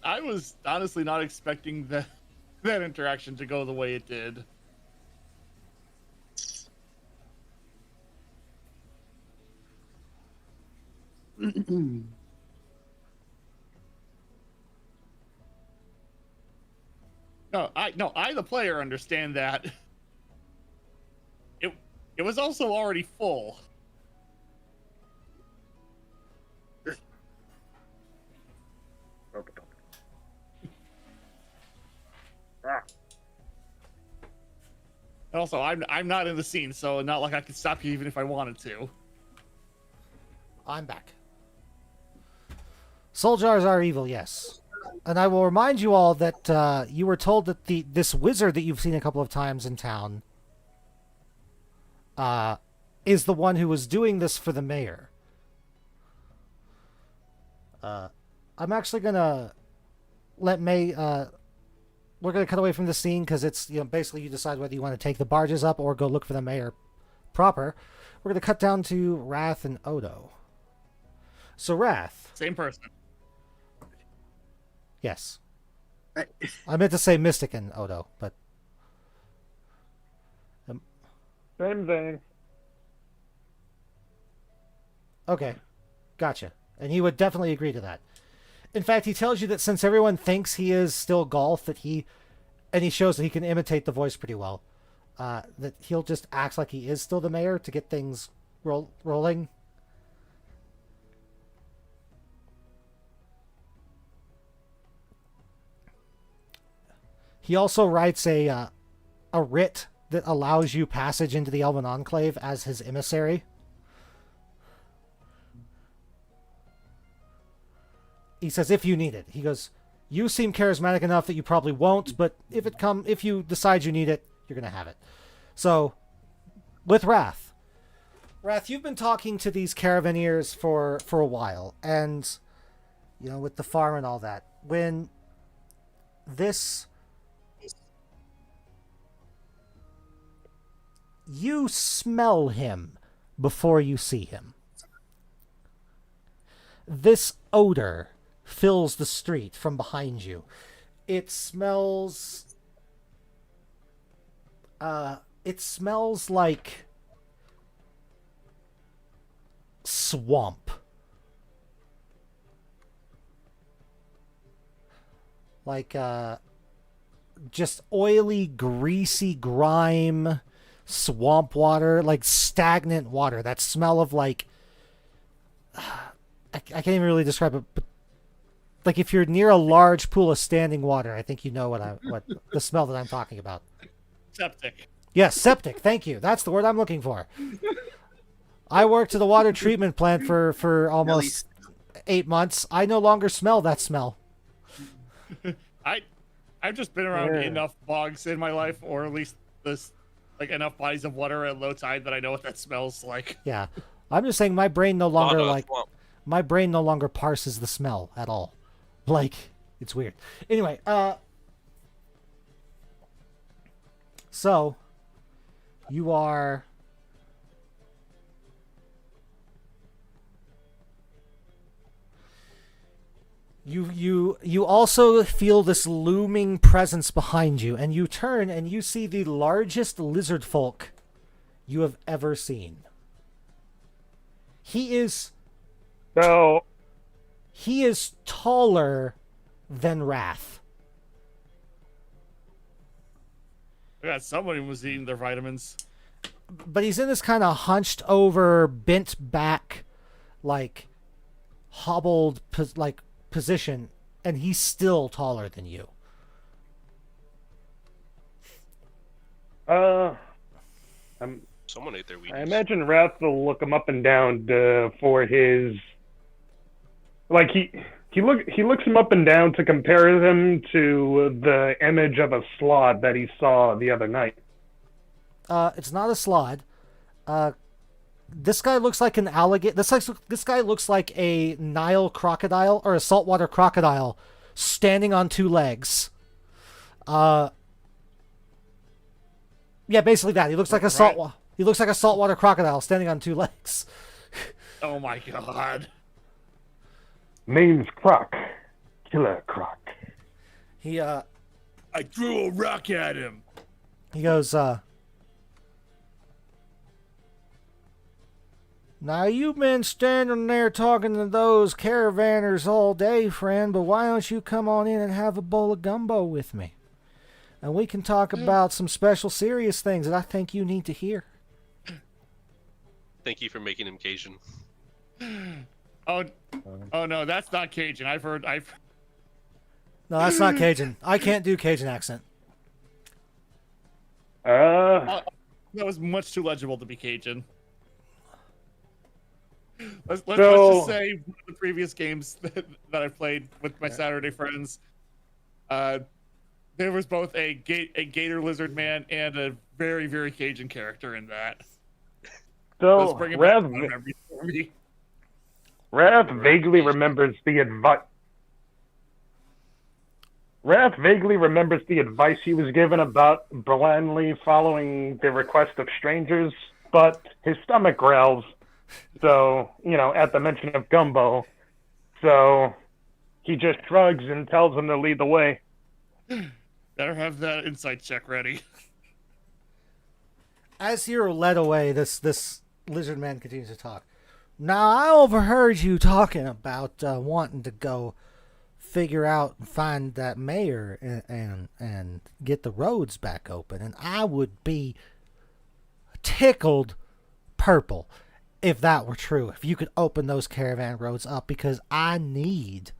I was honestly not expecting that interaction to go the way it did. I the player understand that. It was also already full. Also, I'm not in the scene, so not like I could stop you even if I wanted to. I'm back. Soul jars are evil, yes. And I will remind you all that you were told that this wizard that you've seen a couple of times in town is the one who was doing this for the mayor. I'm actually gonna let May. We're gonna cut away from the scene because it's basically you decide whether you want to take the barges up or go look for the mayor proper. We're gonna cut down to Wrath and Odo. So Wrath. Same person. Yes. I meant to say Mystic and Odo, but Same thing. okay, gotcha. And he would definitely agree to that. In fact, he tells you that since everyone thinks he is still Golf, that he shows that he can imitate the voice pretty well, that he'll just act like he is still the mayor to get things rolling. He also writes a writ that allows you passage into the Elven Enclave as his emissary. He says, if you need it. He goes, you seem charismatic enough that you probably won't, but if you decide you need it, you're going to have it. So, with Wrath. Wrath, you've been talking to these Caravaneers for a while, and, with the farm and all that. When this... You smell him before you see him. This odor fills the street from behind you. It smells like swamp. Like just oily, greasy grime, swamp water, like stagnant water. That smell of like I can't even really describe it, but like if you're near a large pool of standing water, I think you know what the smell that I'm talking about. Septic. Yes, septic. Thank you. That's the word I'm looking for. I worked at the water treatment plant for almost 8 months. I no longer smell that smell. I've just been around enough bogs in my life, or at least enough bodies of water at low tide that I know what that smells like. Yeah, I'm just saying my brain no longer my brain no longer parses the smell at all. Like, it's weird. Anyway, so you are you also feel this looming presence behind you, and you turn and you see the largest lizard folk you have ever seen. He is taller than Wrath. Yeah, somebody was eating their vitamins. But he's in this kind of hunched over, bent back, like hobbled position, and he's still taller than you. Someone ate their Wheaties. I imagine Wrath will look him up and down for his. Like he looks him up and down to compare them to the image of a slod that he saw the other night. It's not a slod. This guy looks like an alligator. This guy looks like a Nile crocodile or a saltwater crocodile standing on two legs. Yeah, basically that. He looks like a saltwater crocodile standing on two legs. Oh my god. Name's Croc. Killer Croc. He I threw a rock at him. He goes, now you've been standing there talking to those caravanners all day, friend, but why don't you come on in and have a bowl of gumbo with me? And we can talk about some special serious things that I think you need to hear. Thank you for making him Cajun. Oh no, that's not Cajun. No, that's not Cajun. I can't do Cajun accent. That was much too legible to be Cajun. Let's So- just say one of the previous games that I played with my Saturday friends, there was both a gator lizard man and a very, very Cajun character in that. Let's So bring it back Rav, to my memories for me. Rav vaguely remembers the advice. Rath vaguely remembers the advice he was given about blindly following the request of strangers, but his stomach growls. So, at the mention of gumbo. So, he just shrugs and tells them to lead the way. Better have that insight check ready. As you're led away, this lizard man continues to talk. Now, I overheard you talking about wanting to go figure out and find that mayor and get the roads back open, and I would be tickled purple if that were true, if you could open those caravan roads up, because I need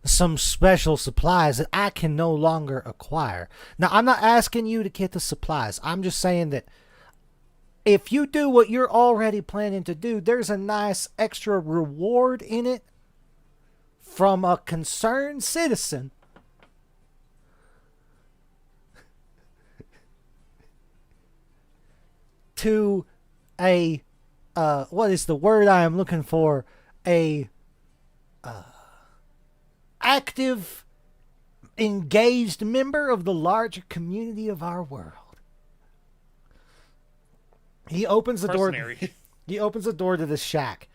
some special supplies that I can no longer acquire. Now, I'm not asking you to get the supplies. I'm just saying that if you do what you're already planning to do, there's a nice extra reward in it from a concerned citizen to a what is the word I am looking for? A active, engaged member of the larger community of our world. He opens the door. Mercenary. He opens the door to the shack,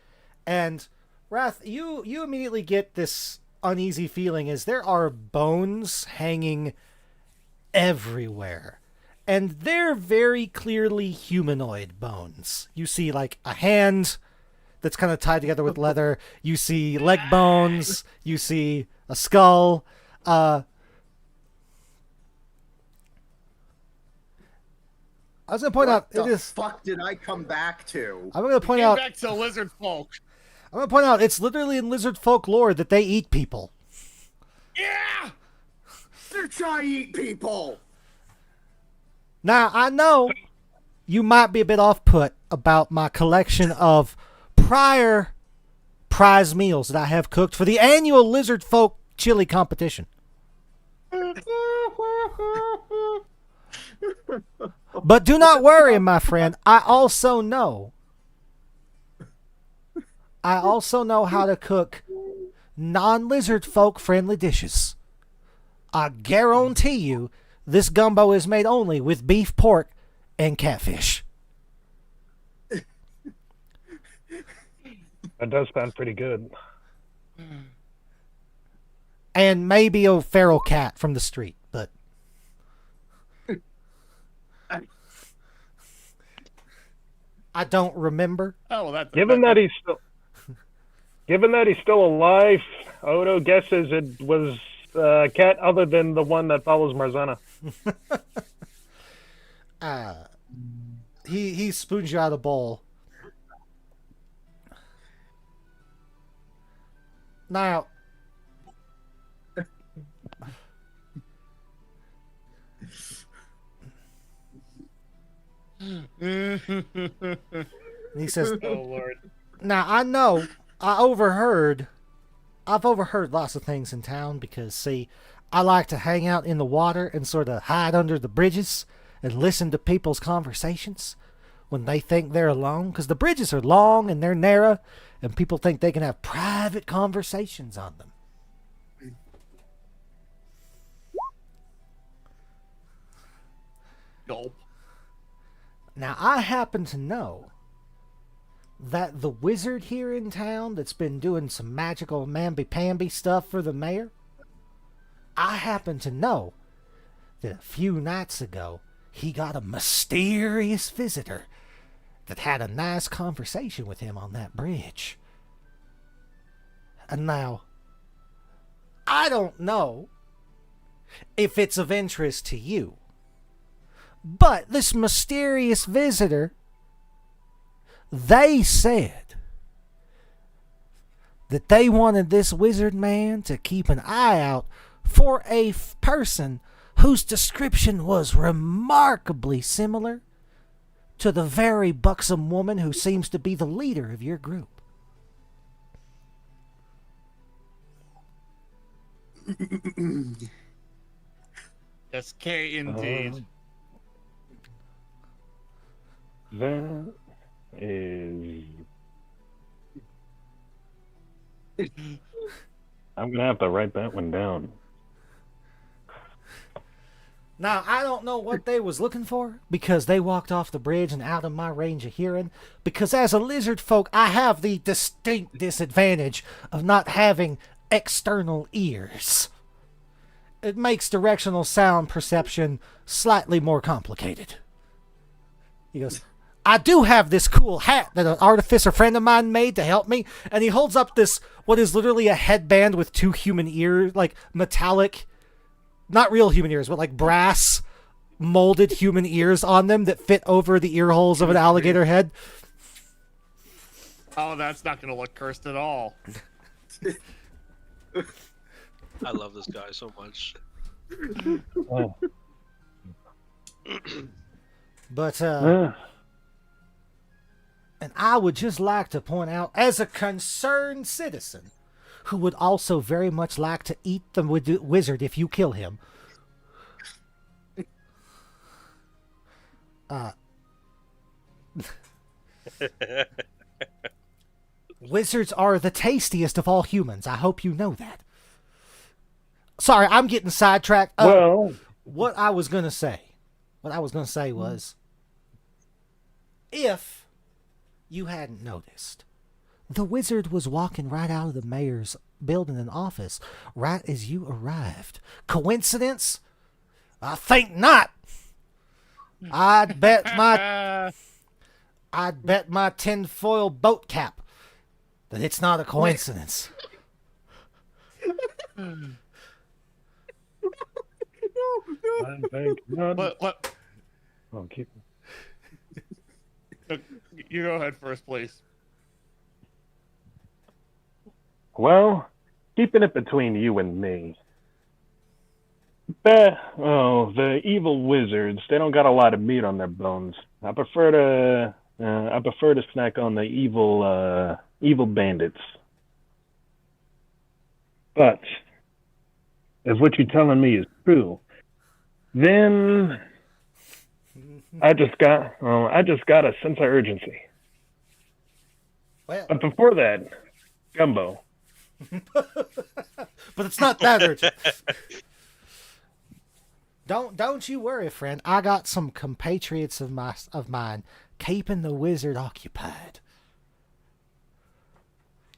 and Wrath, you immediately get this uneasy feeling as there are bones hanging everywhere. And they're very clearly humanoid bones. You see like a hand that's kind of tied together with leather. You see leg bones. You see a skull. I was going to point out What it the is. fuck did I come back to? I'm going to point Came out. back to lizard folk. I'm going to point out it's literally in lizard folklore that they eat people. Yeah! They're trying to eat people. Now, I know you might be a bit off-put about my collection of prior prize meals that I have cooked for the annual Lizard Folk Chili competition. But do not worry, my friend. I also know how to cook non-lizard folk friendly dishes. I guarantee you this gumbo is made only with beef, pork, and catfish. That does sound pretty good. And maybe a feral cat from the street, but I don't remember. Oh, well, Given that he's still alive, Odo guesses it was a cat other than the one that follows Marzana. He spoons you out a bowl. Now, he says, Oh, Lord. now I know I've overheard lots of things in town because, see, I like to hang out in the water and sort of hide under the bridges and listen to people's conversations when they think they're alone, because the bridges are long and they're narrow and people think they can have private conversations on them. Gulp. Now, I happen to know that the wizard here in town that's been doing some magical mamby-pamby stuff for the mayor, I happen to know that a few nights ago he got a mysterious visitor that had a nice conversation with him on that bridge. And now, I don't know if it's of interest to you, but this mysterious visitor, they said that they wanted this wizard man to keep an eye out for a person whose description was remarkably similar to the very buxom woman who seems to be the leader of your group. Yes, K indeed. That is. I'm gonna have to write that one down. Now, I don't know what they was looking for, because they walked off the bridge and out of my range of hearing, because as a lizard folk, I have the distinct disadvantage of not having external ears. It makes directional sound perception slightly more complicated. He goes, I do have this cool hat that an artificer friend of mine made to help me, and he holds up this, what is literally a headband with 2 human ears, like metallic, not real human ears, but like brass molded human ears on them that fit over the ear holes of an alligator head. Oh, that's not going to look cursed at all. I love this guy so much. Oh. But, and I would just like to point out, as a concerned citizen, who would also very much like to eat the wizard if you kill him. Wizards are the tastiest of all humans. I hope you know that. Sorry, I'm getting sidetracked. Well, what I was going to say was, if you hadn't noticed, the wizard was walking right out of the mayor's building and office right as you arrived. Coincidence? I think not. I'd bet my tinfoil boat cap that it's not a coincidence. I think not. What? Oh, keep. You go ahead first, please. Well, keeping it between you and me. The evil wizards, they don't got a lot of meat on their bones. I prefer to snack on the evil bandits. But if what you're telling me is true, then I just got a sense of urgency. Well, But before that, Gumbo. but it's not that urgent. Don't you worry, friend. I got some compatriots of mine keeping the wizard occupied.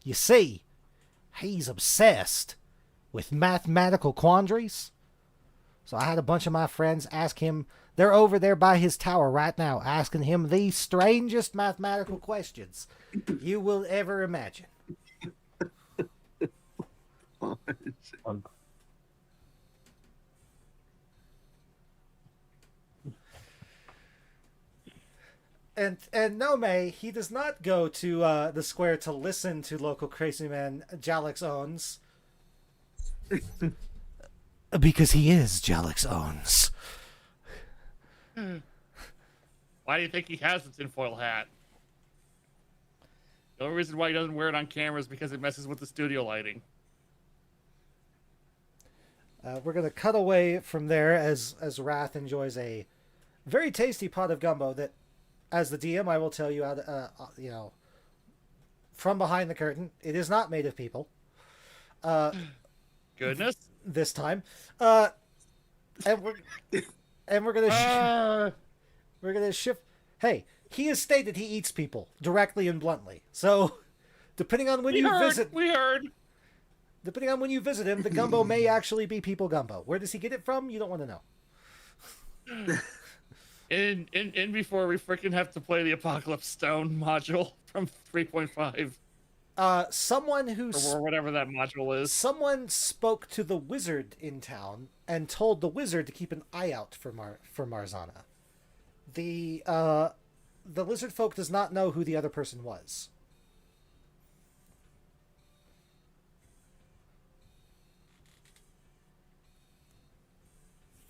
You see, he's obsessed with mathematical quandaries. So I had a bunch of my friends ask him. They're over there by his tower right now, asking him the strangest mathematical questions you will ever imagine. And Nome, he does not go to the square to listen to local crazy man Jalix owns. Because he is Jalix owns. Why do you think he has the tinfoil hat? The only reason why he doesn't wear it on camera is because it messes with the studio lighting. We're going to cut away from there as Wrath enjoys a very tasty pot of gumbo that, as the DM, I will tell you, from behind the curtain, it is not made of people. Goodness. This time. And we're gonna shift. Hey, he has stated he eats people directly and bluntly. So, depending on when we heard. Depending on when you visit him, the gumbo may actually be people gumbo. Where does he get it from? You don't want to know. In before we freaking have to play the Apocalypse Stone module from 3.5. Someone who or whatever that module is. Someone spoke to the wizard in town and told the wizard to keep an eye out for Marzana. The lizard folk does not know who the other person was.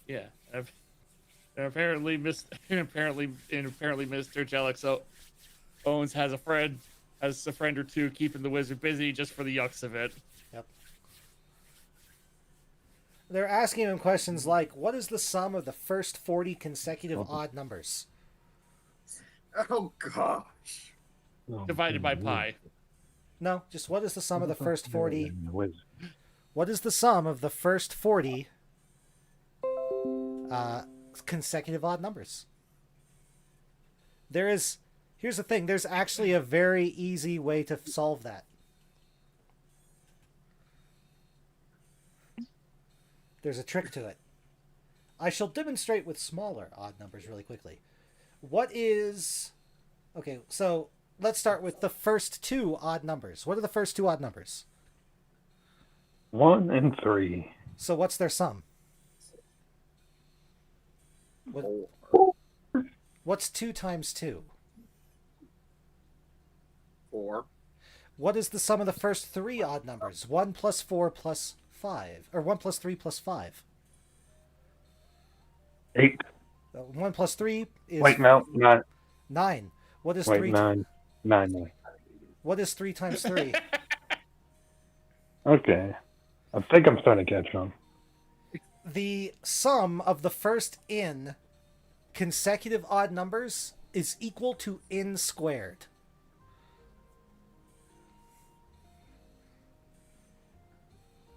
Yeah. And apparently, apparently, Mr. Jellico Owens has a friend or two keeping the wizard busy just for the yucks of it. Yep. They're asking him questions like, what is the sum of the first 40 consecutive odd numbers? Oh gosh. Divided by pi. No, just what is the sum of the first 40? What is the sum of the first 40 consecutive odd numbers? Here's the thing, there's actually a very easy way to solve that. There's a trick to it. I shall demonstrate with smaller odd numbers really quickly. Okay, so let's start with the first two odd numbers. What are the first two odd numbers? 1 and 3. So what's their sum? What's 2 times 2? 4. What is the sum of the first three odd numbers? 1 plus 4 plus 5. Or 1 plus 3 plus 5. 8. 1 plus 3 is... Wait, no, 9. 9. What is Wait, 3? 9. 9. What is 3 times 3? Okay. I think I'm starting to catch on. The sum of the first n consecutive odd numbers is equal to n squared.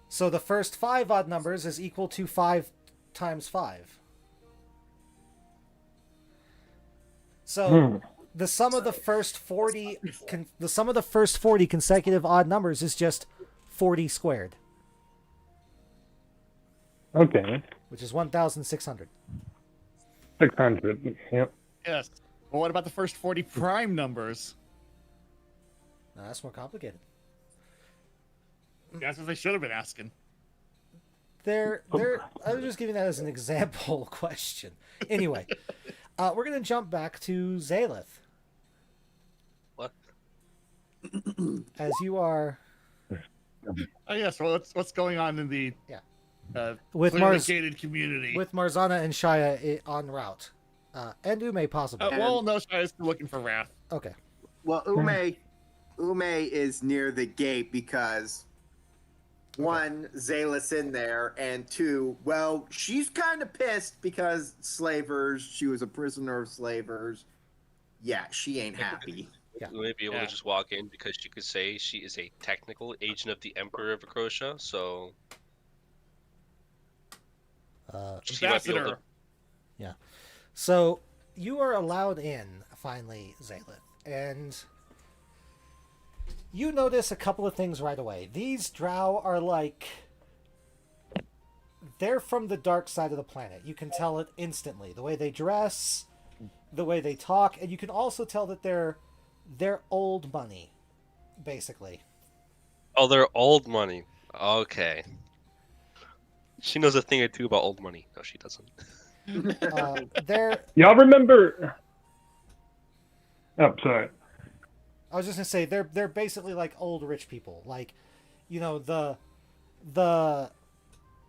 So the first 5 odd numbers is equal to 5 times 5. So the sum of the first 40 consecutive odd numbers is just 40 squared, Okay. which is 1,600. 600. Yep. Yes. But what about the first 40 prime numbers? Now that's more complicated. That's what they should have been asking. I was just giving that as an example question. Anyway, we're going to jump back to Zalith. What? As you are Oh yes. Well, what's going on in the with clearly gated community? with Marzana and Shaya en route, and Ume possibly. Well, no, I was looking for Wrath. Okay. Well, Ume is near the gate because one, Zayla's in there, and two, well, she's kind of pissed because slavers. She was a prisoner of slavers. Yeah, she ain't happy. Yeah. We may be able to just walk in because she could say she is a technical agent of the Emperor of Acrotia, so she might be able to... Yeah. So you are allowed in finally, Zalith, and you notice a couple of things right away. These drow are they're from the dark side of the planet. You can tell it instantly. The way they dress, the way they talk, and you can also tell that they're old money, basically. Oh, they're old money. Okay. She knows a thing or two about old money. No, she doesn't. They're... Y'all remember... Oh, sorry. I was just gonna say they're basically like old rich people, like, you know, the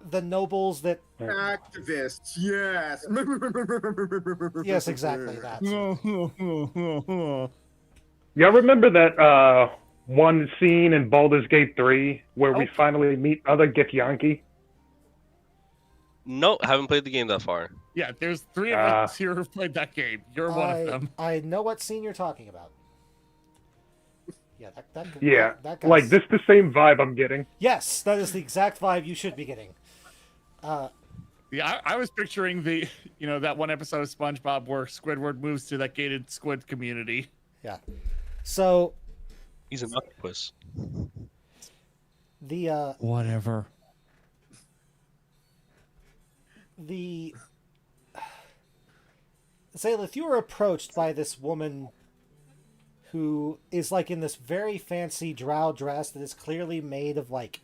nobles that... Activists, yes. Yes, exactly that. Y'all remember that one scene in Baldur's Gate 3 where we finally meet other Githyanki? No, haven't played the game that far. Yeah, there's 3 of us here who've played that game. You're one of them. I know what scene you're talking about. Yeah, that guy's... like this the same vibe I'm getting. Yes, that is the exact vibe you should be getting. Yeah, I was picturing that one episode of SpongeBob where Squidward moves to that gated squid community. Yeah. So He's an octopus. the Whatever. Zalith, you were approached by this woman who is like in this very fancy drow dress that is clearly made of like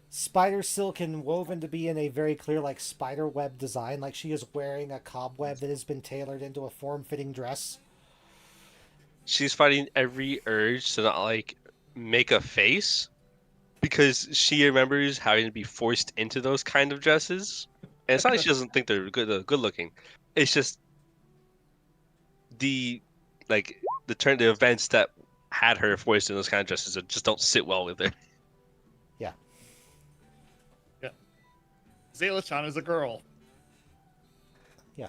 spider silk and woven to be in a very clear like spider web design. Like she is wearing a cobweb that has been tailored into a form-fitting dress. She's fighting every urge to not make a face because she remembers having to be forced into those kind of dresses. And it's not like she doesn't think they're good looking. It's just the the events that had her voiced in those kind of dresses that just don't sit well with her. Yeah. Yeah. Zayla-chan is a girl. Yeah.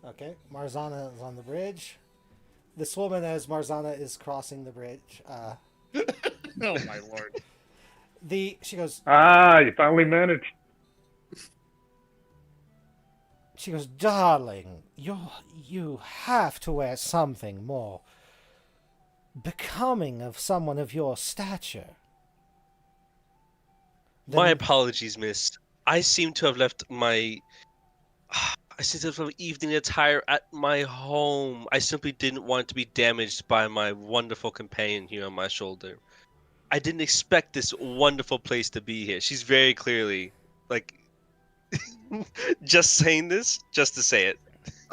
Okay. Marzana is on the bridge. This woman, as Marzana is crossing the bridge, Oh my lord. she goes, You finally managed. darling, you have to wear something more becoming of someone of your stature. My Then- apologies, miss. I seem to have left my evening attire at my home. I simply didn't want to be damaged by my wonderful companion here on my shoulder. I didn't expect this wonderful place to be here. She's very clearly like just saying this just to say it.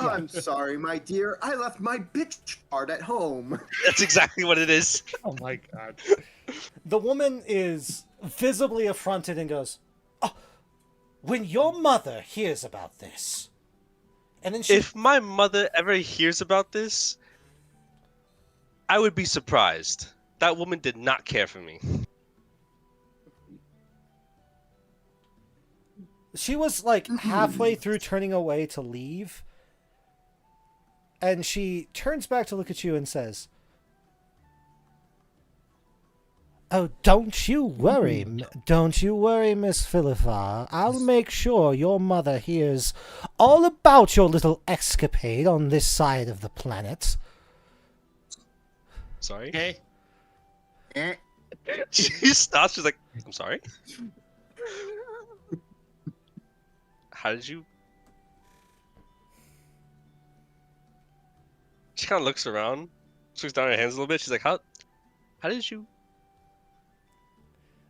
Yeah. I'm sorry, my dear. I left my bitch card at home. That's exactly what it is. Oh my god. The woman is visibly affronted and goes, "Oh, when your mother hears about this," and then she, If my mother ever hears about this, I would be surprised. That woman did not care for me. she was like halfway through turning away to leave, and she turns back to look at you and says, "Oh, don't you worry, Miss Philippa. I'll make sure your mother hears all about your little escapade on this side of the planet." Sorry? Okay. Eh. She stops, she's like, I'm sorry? How did you... She kind of looks around, she looks down her hands a little bit, she's like, how did you...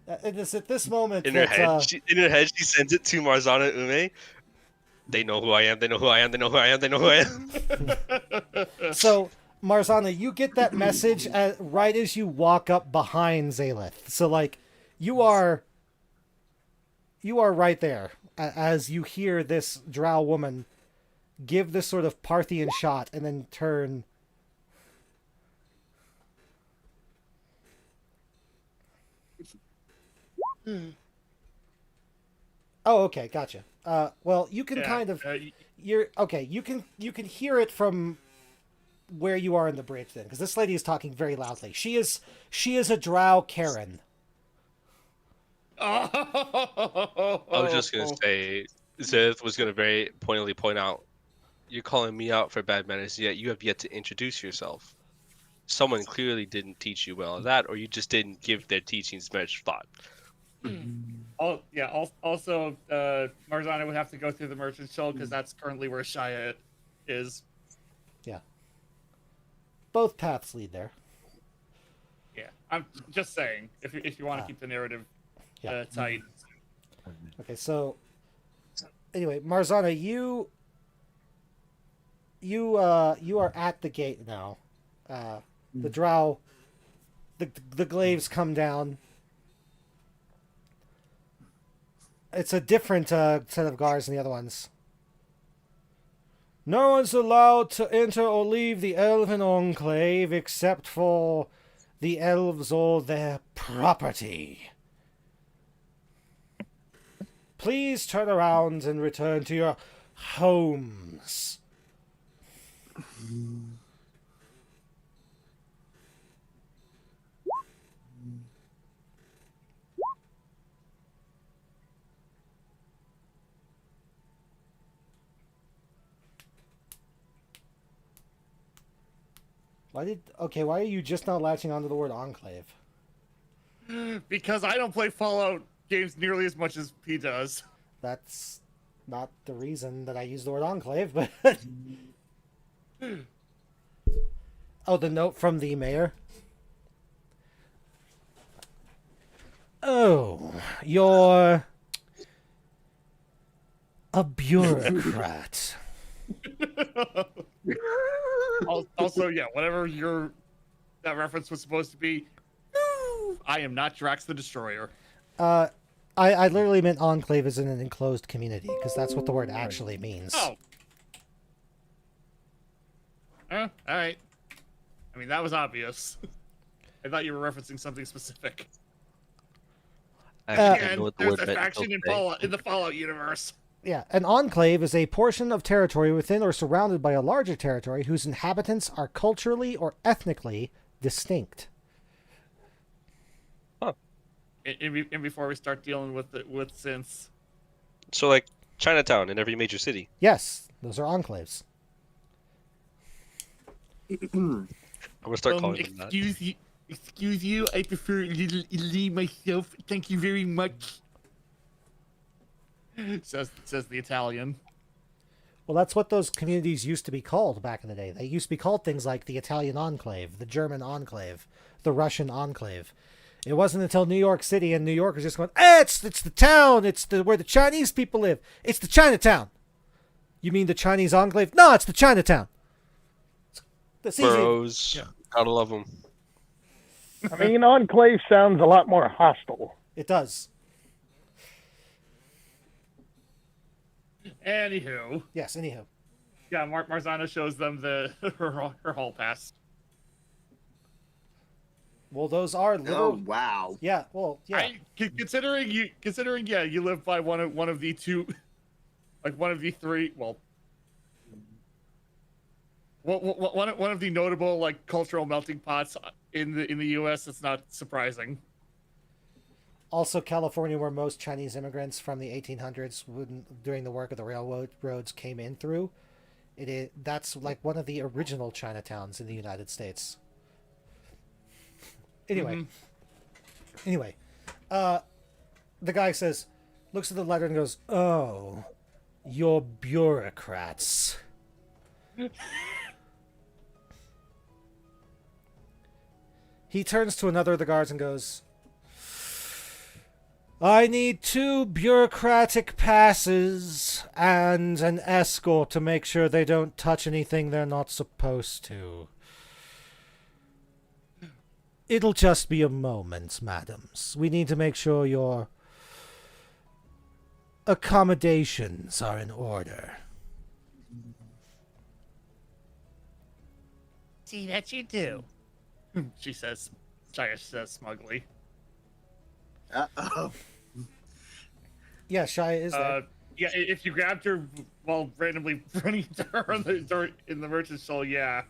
It is at this moment In her that, head, she sends it to Marzana Ume. They know who I am, they know who I am, they know who I am, they know who I am. so Marzana, you get that message right as you walk up behind Zalith. So like, you are right there as you hear this drow woman give this sort of Parthian shot and then turn. Oh, okay, gotcha. Well, you can kind of you're okay. You can hear it from where you are in the bridge then, because this lady is talking very loudly. She is a drow Karen. I was just gonna say, Zeth was gonna very pointedly point out, you're calling me out for bad manners, yet you have yet to introduce yourself. Someone clearly didn't teach you well that, or you just didn't give their teachings much thought. Oh yeah. Also, Marzana would have to go through the Merchant's Shoal because that's currently where Shia is. Yeah. Both paths lead there. Yeah, I'm just saying if you want to keep the narrative tight. Okay, so anyway, Marzana, you are at the gate now. The drow, the glaives come down. It's a different set of guards than the other ones. No one's allowed to enter or leave the Elven Enclave except for the elves or their property. Please turn around and return to your homes. Why are you just not latching onto the word enclave? Because I don't play Fallout games nearly as much as he does. That's not the reason that I use the word enclave, but... Oh, the note from the mayor? Oh, you're... a bureaucrat. Also, yeah, whatever that reference was supposed to be, I am not Drax the Destroyer. I literally meant enclave as in an enclosed community, because that's what the word actually means. Oh. All right. I mean, that was obvious. I thought you were referencing something specific. Actually, I know And what the there's word a meant faction until today. in the Fallout universe. Yeah, an enclave is a portion of territory within or surrounded by a larger territory whose inhabitants are culturally or ethnically distinct. Huh. And before we start dealing with synths. So, like, Chinatown in every major city. Yes, those are enclaves. I'm gonna start calling them that. Excuse you, I prefer Little Italy myself. Thank you very much. Says the Italian. Well, that's what those communities used to be called back in the day. They used to be called things like the Italian enclave, the German enclave, the Russian enclave. It wasn't until New York City and New Yorkers just going, it's the town, where the Chinese people live. It's the Chinatown. You mean the Chinese enclave? No, it's the Chinatown. That's easy. Bros, Yeah. gotta love them. I mean, enclave sounds a lot more hostile. It does. Anywho, Yes, anyhow. yeah, Marzana shows them her hall pass. Well, those are Oh little... wow. Yeah, well, yeah. Considering you live by one of the two, like one of the three, well, one of the notable like cultural melting pots in the U.S. It's not surprising. Also, California, where most Chinese immigrants from the 1800s, during the work of the railroads, came in through. That's like one of the original Chinatowns in the United States. Anyway, the guy looks at the letter and goes, "Oh, you're bureaucrats." He turns to another of the guards and goes, "I need 2 bureaucratic passes and an escort to make sure they don't touch anything they're not supposed to. It'll just be a moment, madams. We need to make sure your accommodations are in order." See that you do. She says smugly. Uh-oh. Yeah, Shia is there. Yeah, if you grabbed her while randomly running to her in the merchant's soul, yeah.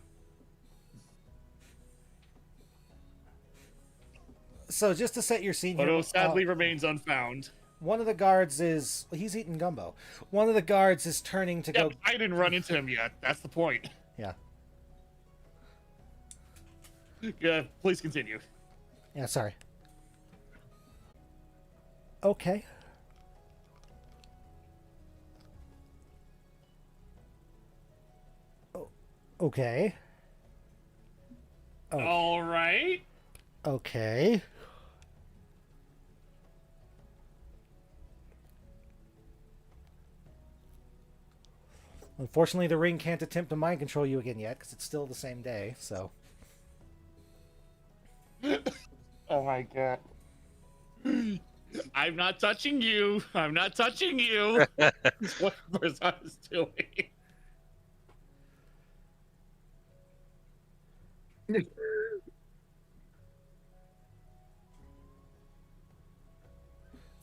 So just to set your scene here, Photo sadly remains unfound. one of the guards he's eating gumbo. One of the guards is turning to Yeah, go. I didn't run into him yet. That's the point. Yeah. Yeah, please continue. Yeah, sorry. Okay. Okay. Oh. All right. Okay. Unfortunately, the ring can't attempt to mind control you again yet, because it's still the same day, so... Oh my god. I'm not touching you. I'm not touching you. That's what Barzana's doing.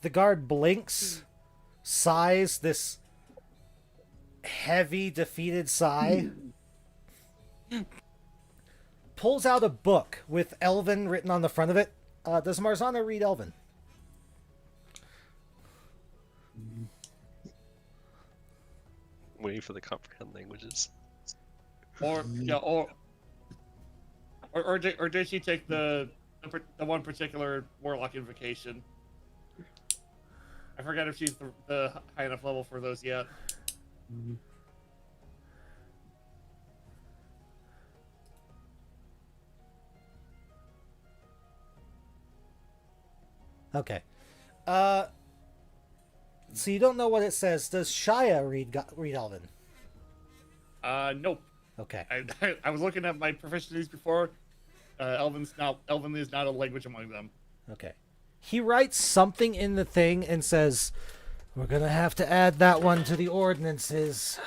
The guard blinks, sighs this heavy, defeated sigh, pulls out a book with Elven written on the front of it. Does Marzana read Elven? Waiting for the comprehend languages. Or did she take the one particular warlock invocation? I forget if she's the high enough level for those yet. Okay. So you don't know what it says. Does Shia read Elven? Nope. Okay. I was looking at my proficiencies before. Elven is not a language among them. Okay. He writes something in the thing and says, "We're gonna have to add that one to the ordinances."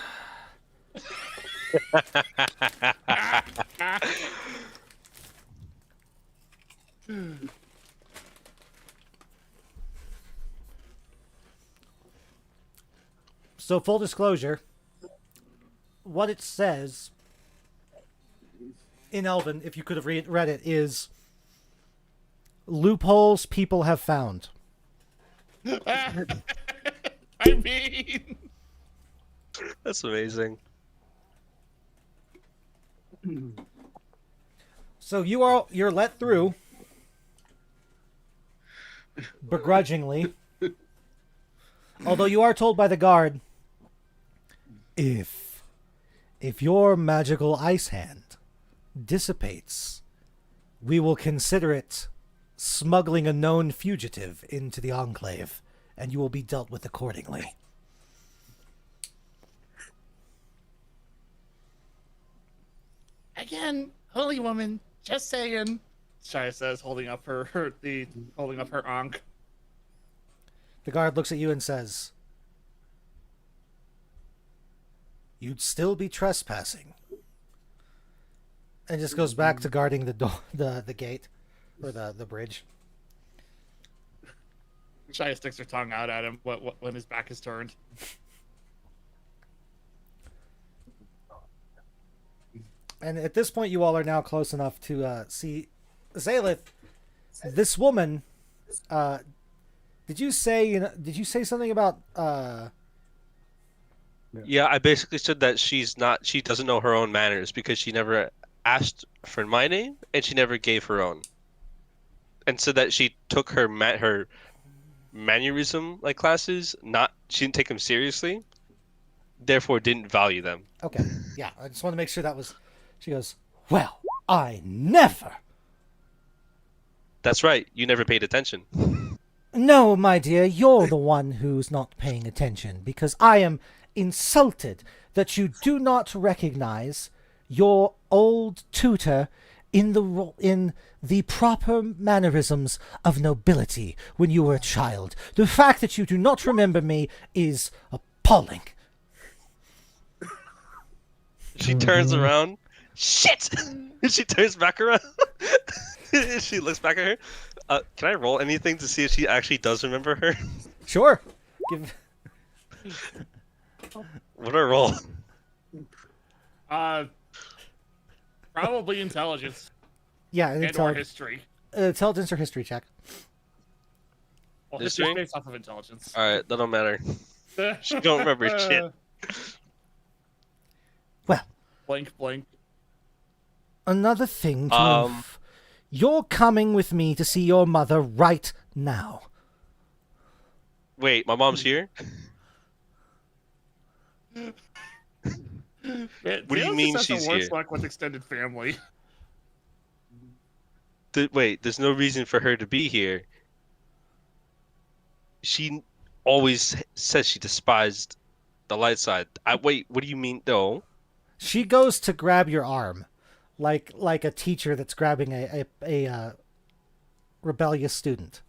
So, full disclosure, what it says in Elven, if you could have read it, is loopholes people have found. I mean, That's amazing. So you're let through begrudgingly. Although you are told by the guard, if your magical ice hand dissipates, we will consider it smuggling a known fugitive into the Enclave, and you will be dealt with accordingly. Again, holy woman, just saying. Shia says, holding up her ankh. The guard looks at you and says, "You'd still be trespassing." And just goes back to guarding the door, the gate, or the bridge. Shia sticks her tongue out at him when his back is turned. And at this point, you all are now close enough to see Zalith. This woman, did you say something about? Yeah, I basically said that she doesn't know her own manners because she never asked for my name and she never gave her own. And said that she took her mannerism classes, she didn't take them seriously, therefore didn't value them. Okay, yeah, I just want to make sure that was. She goes, "Well, I never." That's right, you never paid attention. No, my dear, you're the one who's not paying attention, because I am insulted that you do not recognize your old tutor in the proper mannerisms of nobility when you were a child. The fact that you do not remember me is appalling. She turns around. Shit! She turns back around. She looks back at her. Can I roll anything to see if she actually does remember her? Sure. What do I roll? Probably intelligence Yeah, and or history. intelligence or history check. Well, History? history's based off of intelligence. Alright, that don't matter. She don't remember shit. Well, Blink, blink. another thing to note. You're coming with me to see your mother right now. Wait, my mom's here? Man, What do you Tails mean just has she's the worst here? luck with extended family. Wait, there's no reason for her to be here. She always says she despised the light side. Wait, what do you mean? No. She goes to grab your arm, like a teacher that's grabbing a rebellious student.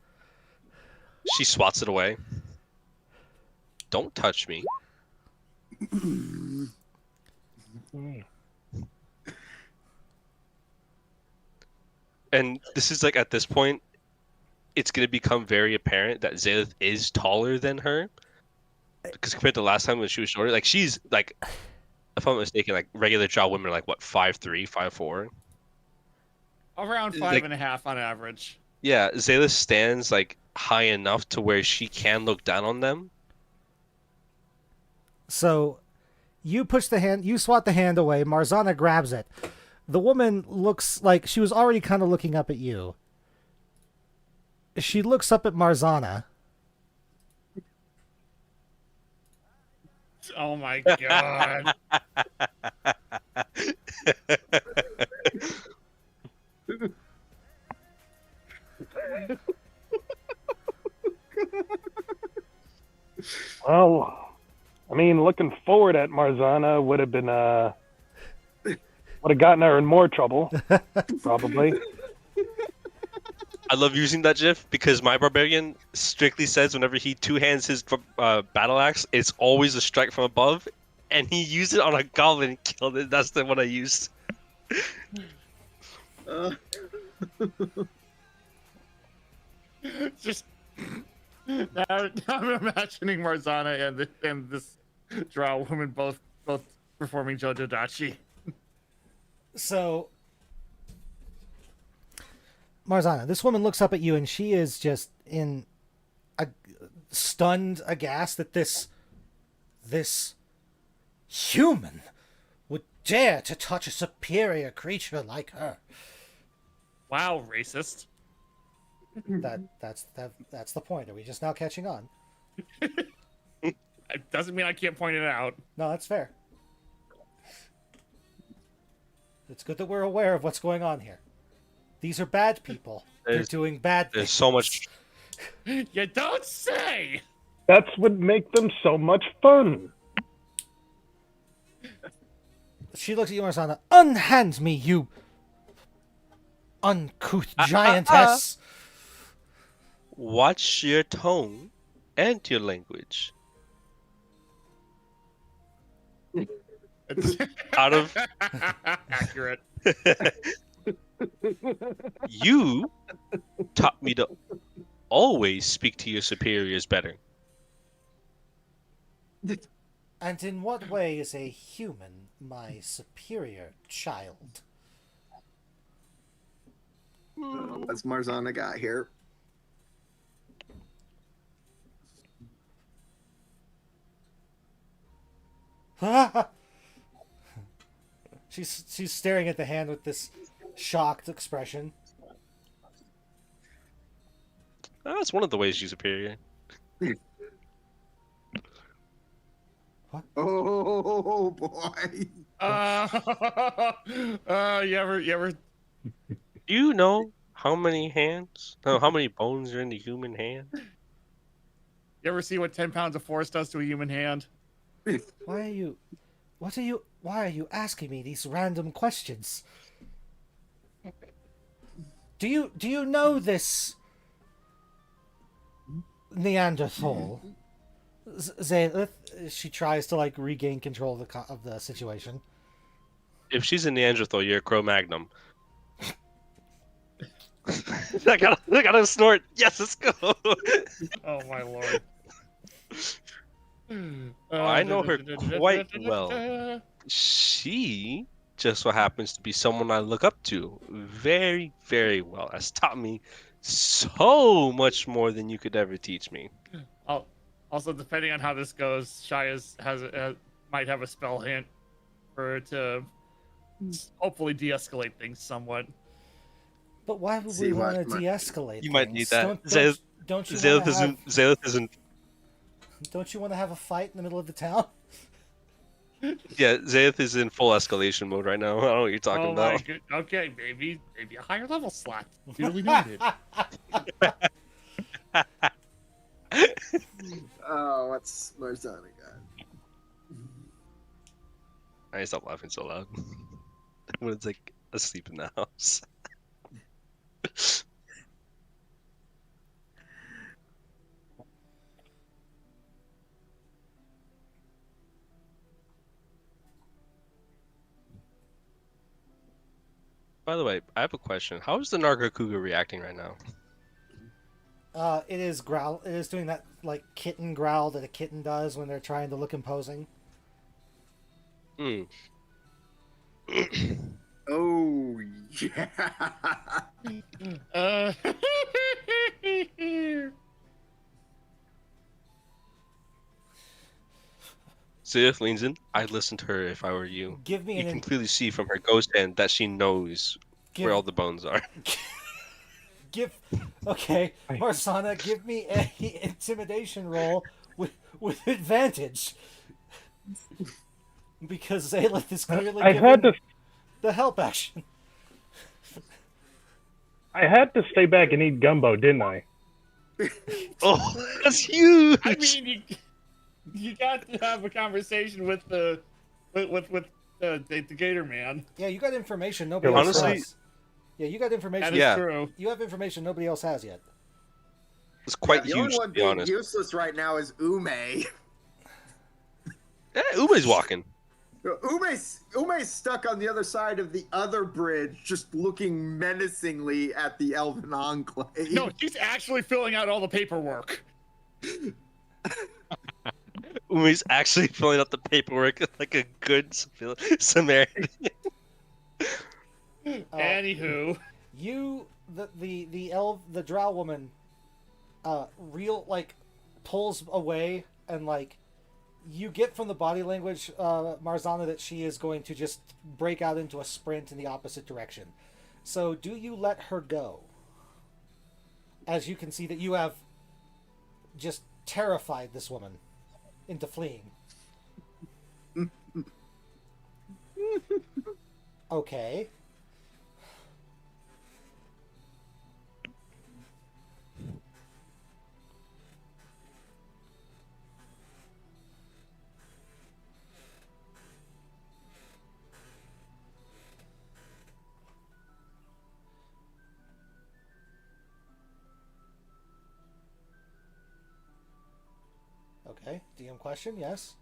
She swats it away. Don't touch me. And this is at this point, it's going to become very apparent that Zalith is taller than her. Because compared to last time when she was shorter, she's if I'm not mistaken, regular child women are 5'3", 5'4". Around 5.5 on average. Yeah, Zalith stands high enough to where she can look down on them. So, you swat the hand away. Marzana grabs it. The woman looks like she was already kind of looking up at you. She looks up at Marzana. Oh my god. Well, I mean, looking forward at Marzana would have gotten her in more trouble, probably. I love using that GIF because my barbarian strictly says whenever he two-hands his battle axe, it's always a strike from above, and he used it on a goblin, So that's the one I used. Just now, I'm imagining Marzana and this drow woman both performing Jojo Dachi. So, Marzana, this woman looks up at you and she is just stunned, aghast that this human would dare to touch a superior creature like her. Wow, racist. That's the point. Are we just now catching on? It doesn't mean I can't point it out. No, that's fair. It's good that we're aware of what's going on here. These are bad people. They're doing bad things. There's so much. You don't say! That's what make them so much fun. She looks at you, Marzana. Unhand me, you uncouth giantess! Watch your tone and your language. Out of Accurate. you taught me to always speak to your superiors better. And in what way is a human my superior child? What's Marzana got here? She's staring at the hand with this shocked expression. That's one of the ways she's superior. Oh boy! You ever? Do you know how many hands? No, how many bones are in the human hand? You ever see what 10 pounds of force does to a human hand? Why are you asking me these random questions? Do you know this Neanderthal? Zaelith, she tries to regain control of the situation. If she's a Neanderthal, you're a Cro-Magnon. I gotta snort. Yes, let's go. Oh my lord. I know her quite well. She just so happens to be someone I look up to very, very well. Has taught me so much more than you could ever teach me. Also, depending on how this goes, Shai might have a spell hint for her to hopefully de-escalate things somewhat. But why would we want to de-escalate? You might need that. Don't you Zaelith isn't. Don't you want to have a fight in the middle of the town? Yeah, Zaelith is in full escalation mode right now. I don't know what you're talking about. Okay, maybe a higher level slot. Duly noted. Oh, what's Marzana got? I need to stop laughing so loud. Everyone's asleep in the house. By the way, I have a question. How is the Nargacuga reacting right now? It is doing that kitten growl that a kitten does when they're trying to look imposing. Hmm. Oh yeah. Zaelith leans in. I'd listen to her if I were you. You can clearly see from her ghost hand that she knows where all the bones are. Okay, Marzana, give me a intimidation roll with advantage. Because Zaelith is clearly giving the help action. I had to stay back and eat gumbo, didn't I? Oh, that's huge! I mean, you got to have a conversation with the Gator Man. Yeah, you got information nobody else has. Yeah, you got information. That is true. You have information nobody else has yet. It's quite the huge, only one to be being honest. useless right now is Ume. Yeah, Ume's walking. Ume's stuck on the other side of the other bridge, just looking menacingly at the Elven Enclave. No, she's actually filling out all the paperwork. Umi's actually filling out the paperwork like a good Samaritan. Anywho, the drow woman, pulls away, and you get from the body language, Marzana, that she is going to just break out into a sprint in the opposite direction. So do you let her go? As you can see that you have just terrified this woman into fleeing. Okay. Okay, DM question, yes.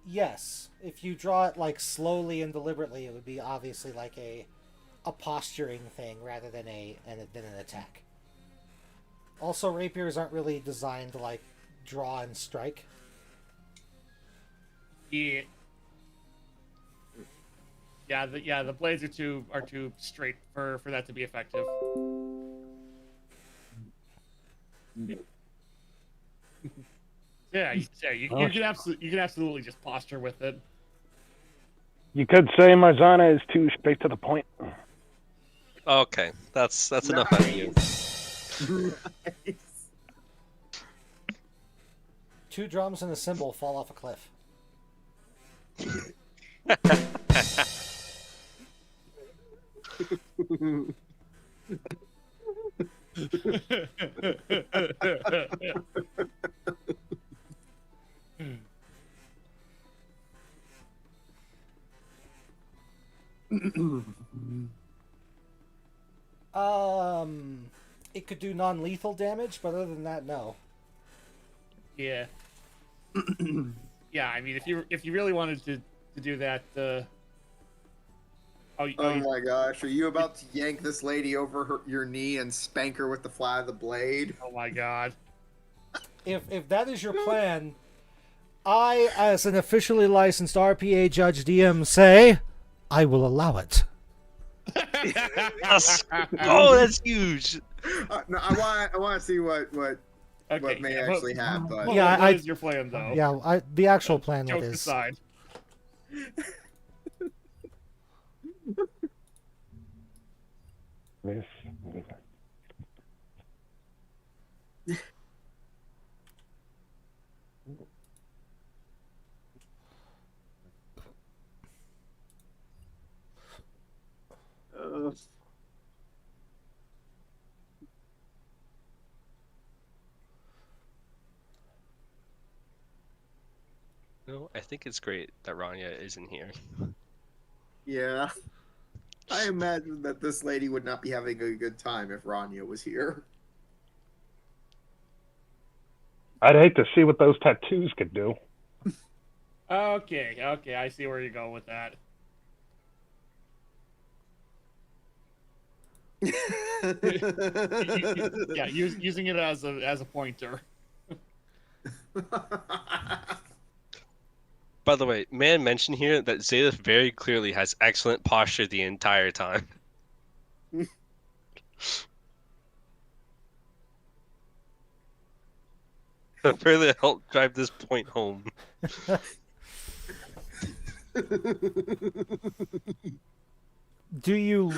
Yes, if you draw it slowly and deliberately, it would be obviously a posturing thing rather than an attack. Also, rapiers aren't really designed to draw and strike. yeah, the blades are too straight for that to be effective. You can absolutely just posture with it. You could say Marzana is too straight to the point. Okay, that's enough out of you. Nice. 2 drums and a cymbal fall off a cliff. It could do non-lethal damage, but other than that, no. Yeah. Yeah, I mean, if you really wanted to do that, Oh my gosh, are you about to yank this lady over your knee and spank her with the flat of the blade? Oh my god. If that is your plan, I, as an officially licensed RPA judge DM, say I will allow it. Oh, that's huge. No, I want to see what may actually happen. But Yeah, what is your plan though? Yeah, the actual plan Jokes with is aside. This. No, I think it's great that Rania isn't here. yeah, I imagine that this lady would not be having a good time if Rania was here. I'd hate to see what those tattoos could do. Okay, I see where you're going with that. Yeah, using it as a pointer. By the way, man mentioned here that Zayth very clearly has excellent posture the entire time. That really helped drive this point home. Do you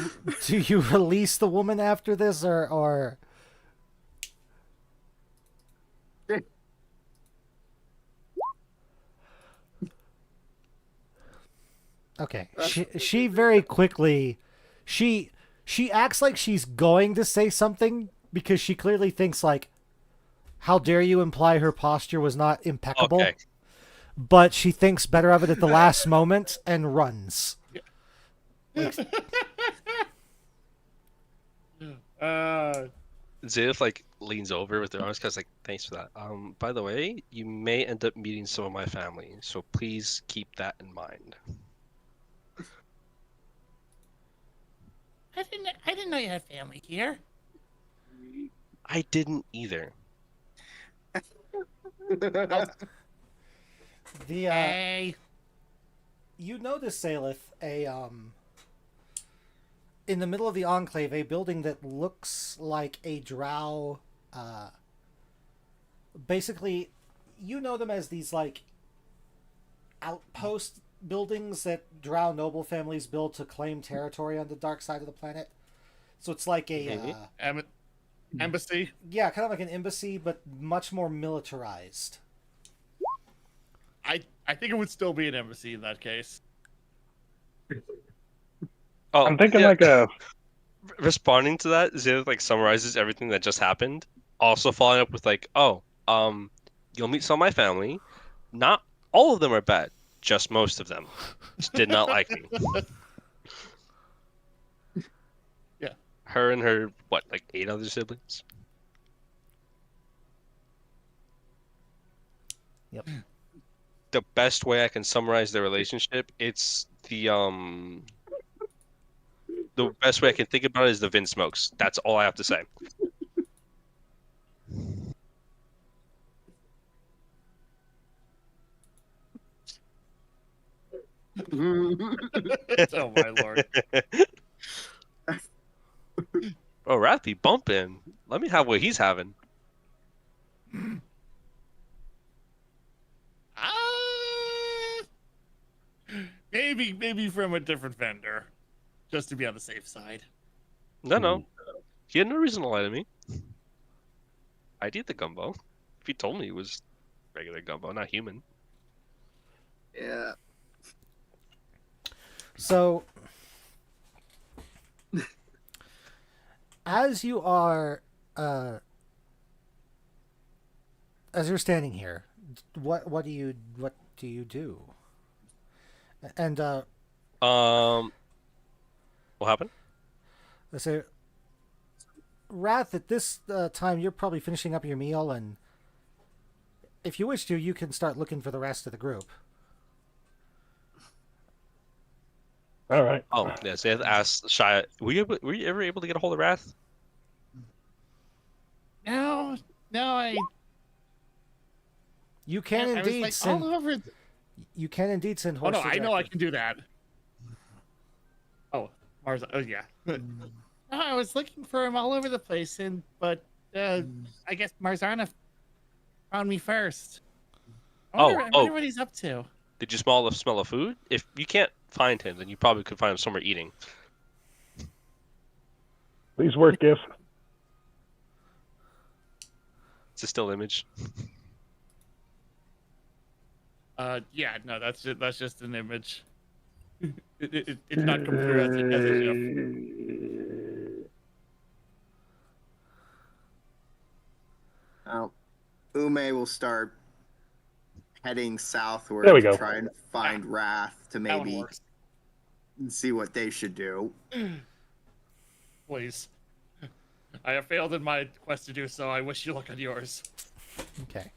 release the woman after this, or... Okay. She very quickly she acts like she's going to say something because she clearly thinks how dare you imply her posture was not impeccable. Okay. but she thinks better of it at the last moment and runs. Zayth like leans over with her arms, cause like, thanks for that. By the way, you may end up meeting some of my family, so please keep that in mind. I didn't know you had family here. I didn't either. Hey. You notice, Salith, in the middle of the enclave, a building that looks like a drow. Basically, you know them as these like outpost buildings that drow noble families build to claim territory on the dark side of the planet. So it's like a Embassy. yeah, kind of like an embassy, but much more militarized. I think it would still be an embassy in that case. Oh, I'm thinking yeah. like a. Responding to that, Zayth like summarizes everything that just happened. Also following up with like, oh, you'll meet some of my family. Not all of them are bad. Just most of them just did not like me. Yeah. Her and her, what, like 8 other siblings? Yep. The best way I can summarize their relationship, it's the best way I can think about it is the Vin Smokes. That's all I have to say. Oh my lord. Oh, Rathby bumping. Let me have what he's having. Maybe from a different vendor, just to be on the safe side. No. He had no reason to lie to me. I'd eat the gumbo. If he told me it was regular gumbo, not human. Yeah. So, as you are, as you're standing here, what do you do? And What happened? so, Wrath, at this time, you're probably finishing up your meal, and if you wish to, you can start looking for the rest of the group. All right. Oh, yeah. So I asked Shia, were you ever able to get a hold of Wrath? No, I You can I was indeed like send. all over. You can indeed send Oh horse. no, I know I directly. can do that. Oh, Mars. Oh yeah. No, I was looking for him all over the place, but I guess Marzana found me first. I wonder what he's up to. Did you smell of food? If you can't find him, then you probably could find him somewhere eating. Please work, GIF. It's a still image. Yeah, no, that's just an image. It did not come through as a GIF. Ume will start heading southward There we to go. try and find Wrath to That one maybe works. see what they should do. Please. I have failed in my quest to do so. I wish you luck on yours. Okay.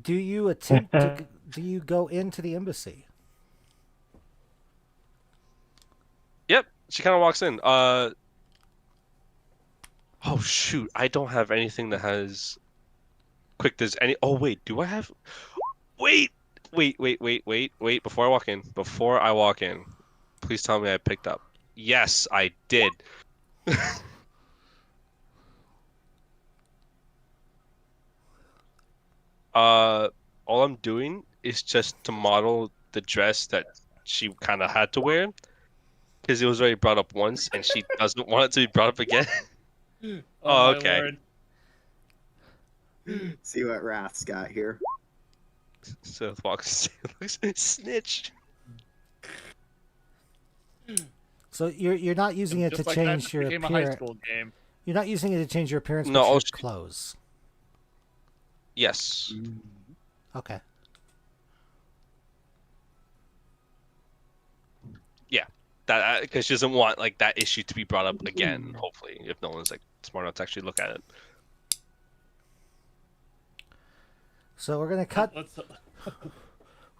Do you attempt to? Do you go into the embassy? Yep. She kind of walks in. Oh shoot! I don't have anything that has quick. Does any? Oh wait, do I have? Wait. Before I walk in, please tell me I picked up. Yes, I did. All I'm doing is just to model the dress that she kind of had to wear, because it was already brought up once, and she doesn't want it to be brought up again. Oh, my okay. Lord. See what Wrath's got here. So Fox looks snitch. So you're not using it Just to like change that your became a high appearance. school game. You're not using it to change your appearance, No, but I'll your sh- clothes. Yes. Okay. Yeah. That because she doesn't want like that issue to be brought up again. Hopefully, if no one's like smart enough to actually look at it. So we're gonna cut. Let's,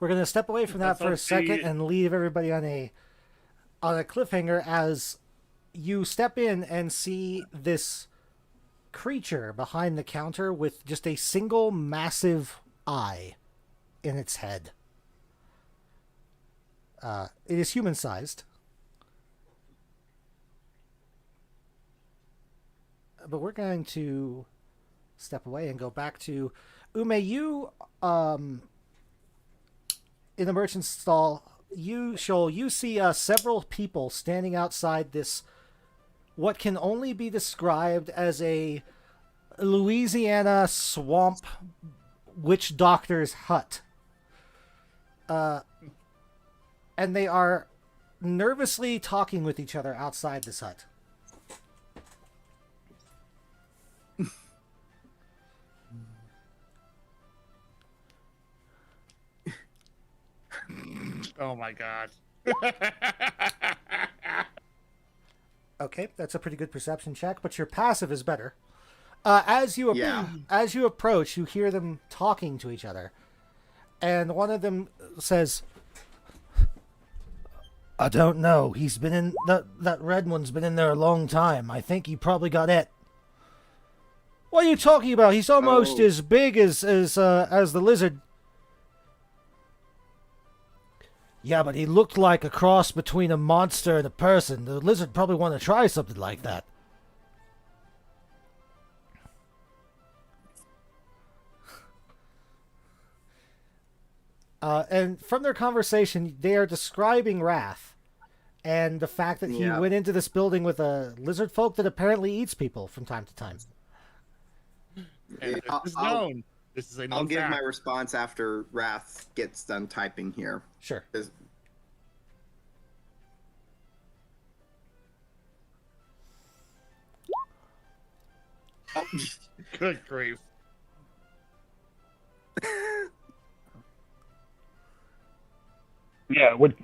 We're gonna step away from that Let's for a hope second the- and leave everybody on a cliffhanger as you step in and see this creature behind the counter with just a single massive eye in its head. It is human-sized. But we're going to step away and go back to Ume. You, in the merchant stall, you see several people standing outside this, what can only be described as a Louisiana swamp witch doctor's hut. And they are nervously talking with each other outside this hut. Oh my god. Okay, that's a pretty good perception check, but your passive is better. As you approach, you hear them talking to each other, and one of them says, "I don't know. He's been in that red one's been in there a long time. I think he probably got it." "What are you talking about? He's almost as big as the lizard." "Yeah, but he looked like a cross between a monster and a person. The lizard probably want to try something like that." And from their conversation, they are describing Wrath and the fact that he went into this building with a lizard folk that apparently eats people from time to time. And this is known. This is a known I'll give fact. my response after Wrath gets done typing here. Sure. Good grief. Yeah, what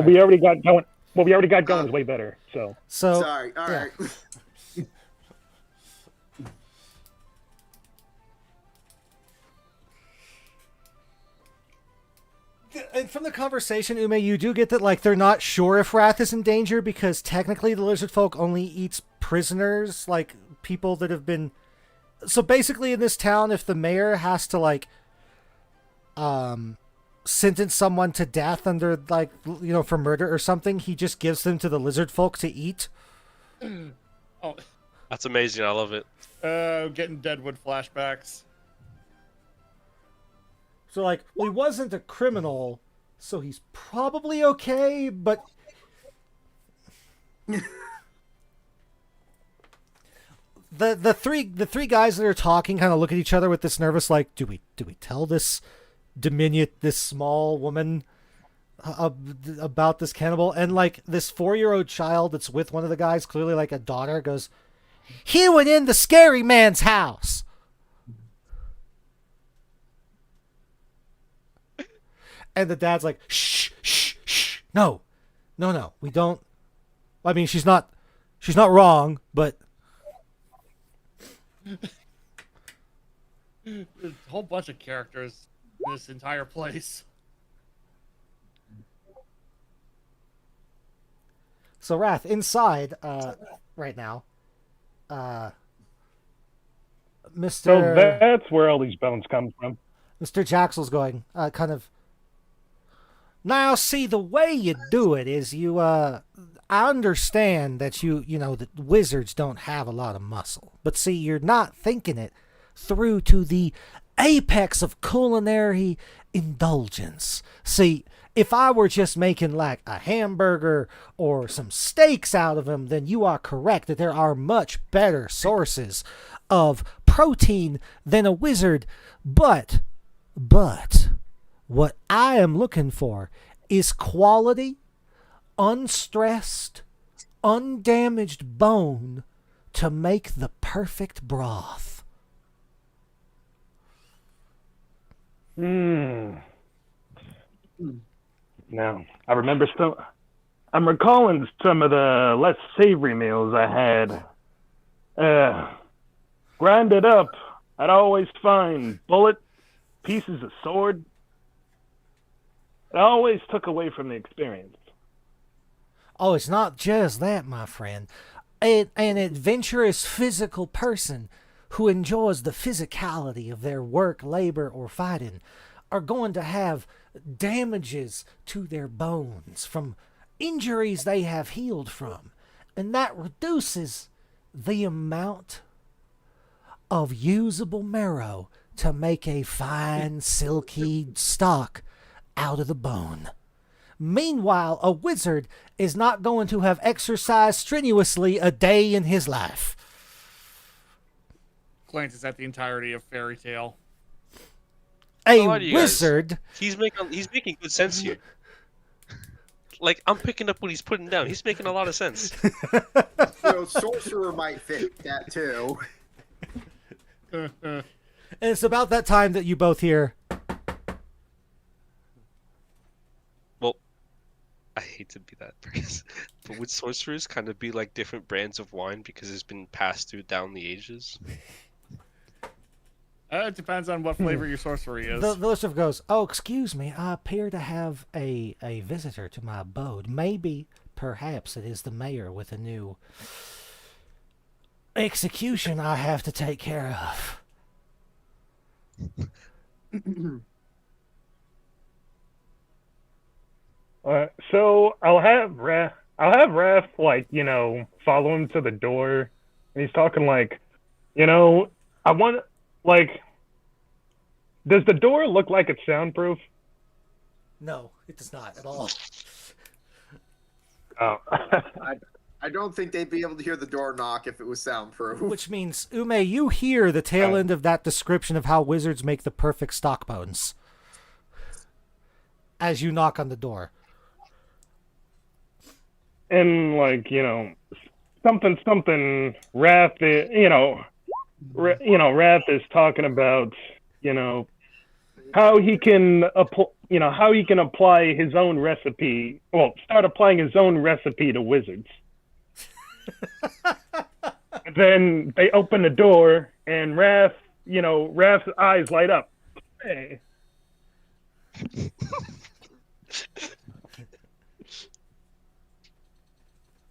we already got going. What we already got going is way better. So Sorry. All yeah. right. And from the conversation, Ume, you do get that like they're not sure if Wrath is in danger because technically the lizard folk only eats prisoners, like people that have been. So basically, in this town, if the mayor has to like sentence someone to death under like for murder or something, he just gives them to the lizard folk to eat. Oh, That's amazing. I love it. getting Deadwood flashbacks. So like, well, he wasn't a criminal, so he's probably okay, but the three guys that are talking kind of look at each other with this nervous like, do we tell this this small woman about this cannibal? And like this 4-year-old child that's with one of the guys, clearly like a daughter, goes, "He went in the scary man's house." And the dad's like, "Shh, shh, shh. No, we don't. I mean, she's not wrong, but." There's a whole bunch of characters in this entire place. So Wrath, inside, right now, Mr. So that's where all these bones come from. Mr. Jaxel's going, kind of. Now, see, the way you do it is I understand that that wizards don't have a lot of muscle. But see, you're not thinking it through to the apex of culinary indulgence. See, if I were just making like a hamburger or some steaks out of them, then you are correct that there are much better sources of protein than a wizard. But, what I am looking for is quality, unstressed, undamaged bone to make the perfect broth. Hmm. Now, I remember some. I'm recalling some of the less savory meals I had. Grind it up. I'd always find bullet, pieces of sword. It always took away from the experience. Oh, it's not just that, my friend. An adventurous physical person who enjoys the physicality of their work, labor, or fighting are going to have damages to their bones from injuries they have healed from. And that reduces the amount of usable marrow to make a fine, silky stock out of the bone. Meanwhile, a wizard is not going to have exercised strenuously a day in his life. Glances at the entirety of Fairy Tale. A lie to you wizard. He's making good sense here. Like, I'm picking up what he's putting down. He's making a lot of sense. So sorcerer might fit that too. And it's about that time that you both hear. Well, I hate to be that person, but would sorcerers kind of be like different brands of wine because it's been passed through down the ages? It depends on what flavor your sorcery is. The listener goes, "Oh, excuse me, I appear to have a visitor to my abode. Maybe, perhaps it is the mayor with a new execution I have to take care of." So I'll have Raph like, follow him to the door, and he's talking like, I want, like, does the door look like it's soundproof? No, it does not at all. Oh. I don't think they'd be able to hear the door knock if it was soundproof. Which means, Ume, you hear the tail end of that description of how wizards make the perfect stock bones as you knock on the door. And like, something, Raph, Raph is talking about, how he can apply his own recipe. Well, start applying his own recipe to wizards. Then they open the door, and Raph's eyes light up. Hey.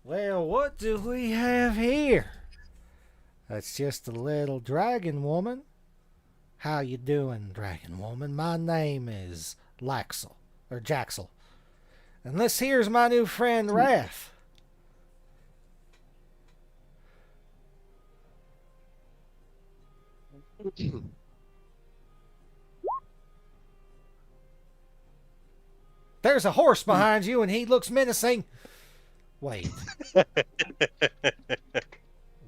Well, what do we have here? That's just a little dragon woman. How you doing, dragon woman? My name is Laxel, or Jaxel. And this here's my new friend, Raph. There's a horse behind you, and he looks menacing. Wait.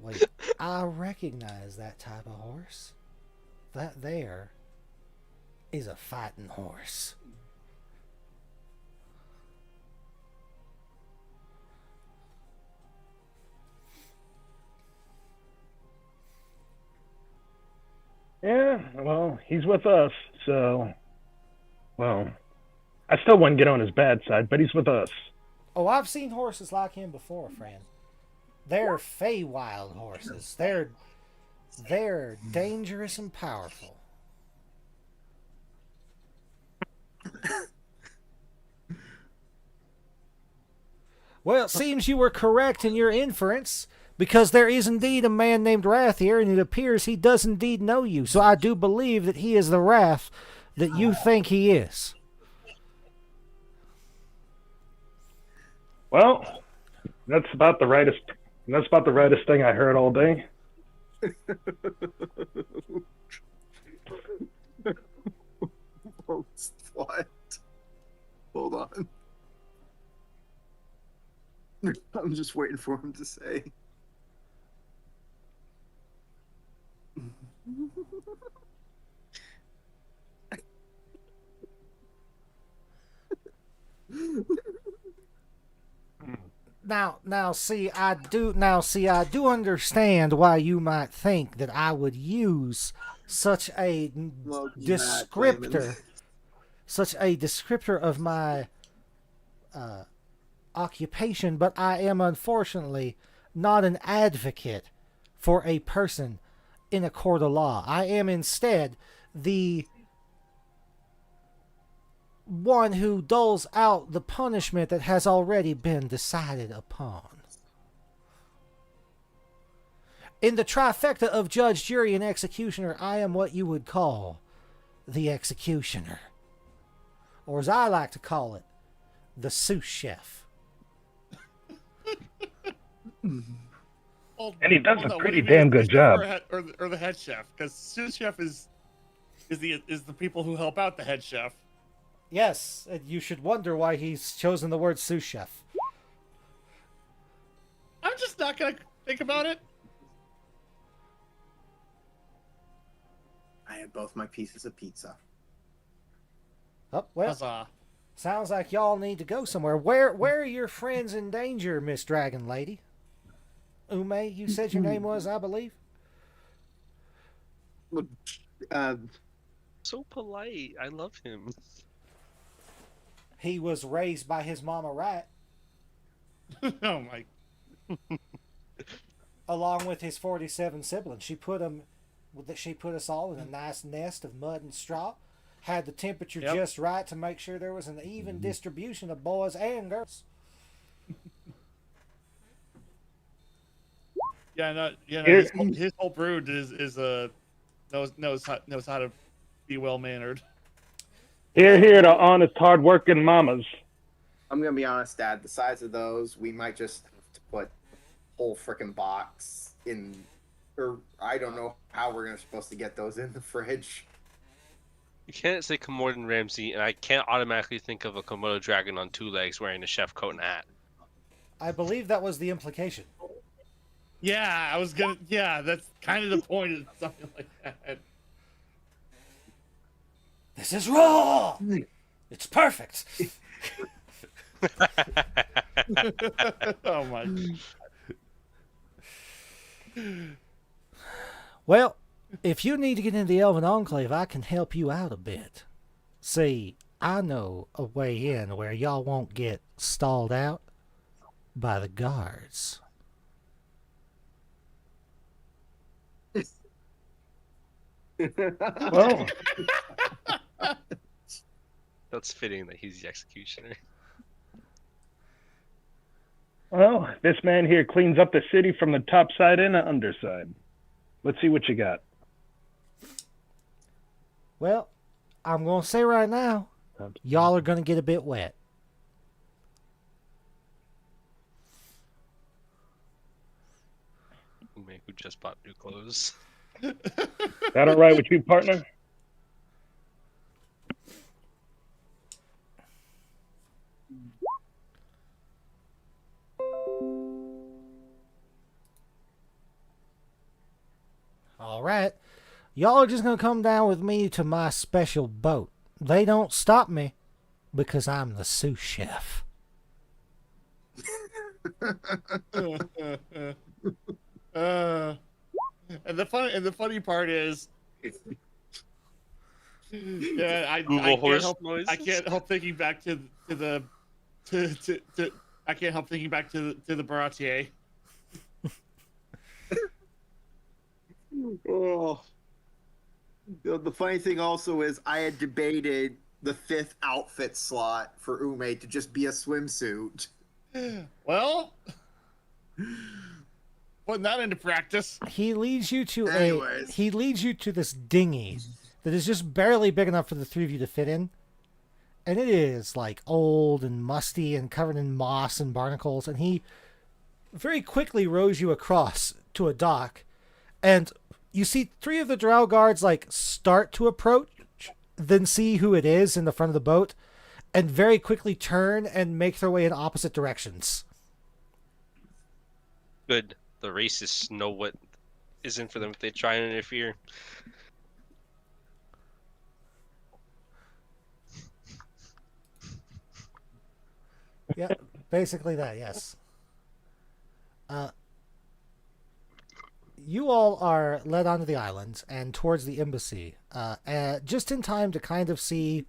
Wait. I recognize that type of horse. That there is a fighting horse. Yeah, well, he's with us, so, well, I still wouldn't get on his bad side, but he's with us. Oh, I've seen horses like him before, friend. They're Feywild horses. They're dangerous and powerful. Well, it seems you were correct in your inference, because there is indeed a man named Wrath here, and it appears he does indeed know you. So I do believe that he is the Wrath that you think he is. Well, that's about the rightest thing I heard all day. What? Hold on. I'm just waiting for him to say. Now, see, I do understand why you might think that I would use such a descriptor such a descriptor of my occupation, but I am unfortunately not an advocate for a person in a court of law. I am instead the one who doles out the punishment that has already been decided upon. In the trifecta of judge, jury, and executioner, I am what you would call the executioner. Or as I like to call it, the sous chef. And he does a pretty damn good job. Or the head chef, because sous chef is the people who help out the head chef. Yes, and you should wonder why he's chosen the word sous chef. I'm just not gonna think about it. I had both my pieces of pizza. Oh, well, Huzzah. sounds like y'all need to go somewhere. Where are your friends in danger, Miss Dragon Lady? Ume, you said your name was, I believe? So polite. I love him. He was raised by his mama right, Oh my. along with his 47 siblings. She put us all in a nice nest of mud and straw, had the temperature Yep. just right to make sure there was an even distribution of boys and girls. Yeah, no, Here- his whole brood is knows how to be well mannered. Here to honest, hard-working mamas. I'm gonna be honest, Dad. The size of those, we might just have to put a whole freaking box in, or I don't know how we're supposed to get those in the fridge. You can't say Gordon Ramsay, and I can't automatically think of a Komodo dragon on 2 legs wearing a chef coat and hat. I believe that was the implication. Yeah, I was gonna. Yeah, that's kind of the point of something like that. This is raw! It's perfect! Oh my. Well, if you need to get into the Elven Enclave, I can help you out a bit. See, I know a way in where y'all won't get stalled out by the guards. Well, That's fitting that he's the executioner. this man here cleans up the city from the top side and the underside. Let's see what you got. Well, I'm going to say right now, y'all are going to get a bit wet. Ume, who just bought new clothes. That all right with you, partner? All right. Y'all are just going to come down with me to my special boat. They don't stop me because I'm the sous chef. And the funny part is, yeah, I can't horse help noises? I can't help thinking back to I can't help thinking back to the Baratier. Oh. The funny thing also is I had debated the 5th outfit slot for Ume to just be a swimsuit. Well, putting that into practice. He leads you to Anyways. he leads you to this dinghy that is just barely big enough for the three of you to fit in. And it is like old and musty and covered in moss and barnacles, and he very quickly rows you across to a dock, and you see 3 of the drow guards like start to approach, then see who it is in the front of the boat, and very quickly turn and make their way in opposite directions. Good. The racists know what is in for them if they try and interfere. Yeah, basically that, yes. You all are led onto the island and towards the embassy, just in time to kind of see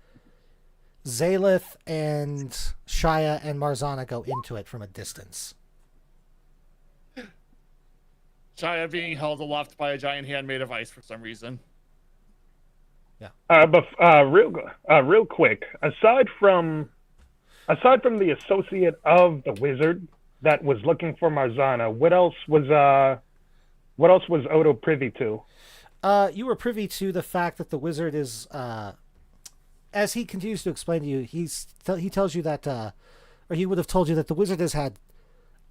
Zalith and Shia and Marzana go into it from a distance. Shia being held aloft by a giant hand made of ice for some reason. But real quick, aside from the associate of the wizard that was looking for Marzana, what else was Odo privy to? You were privy to the fact that the wizard is, as he continues to explain to you, he tells you that, or he would have told you that the wizard has had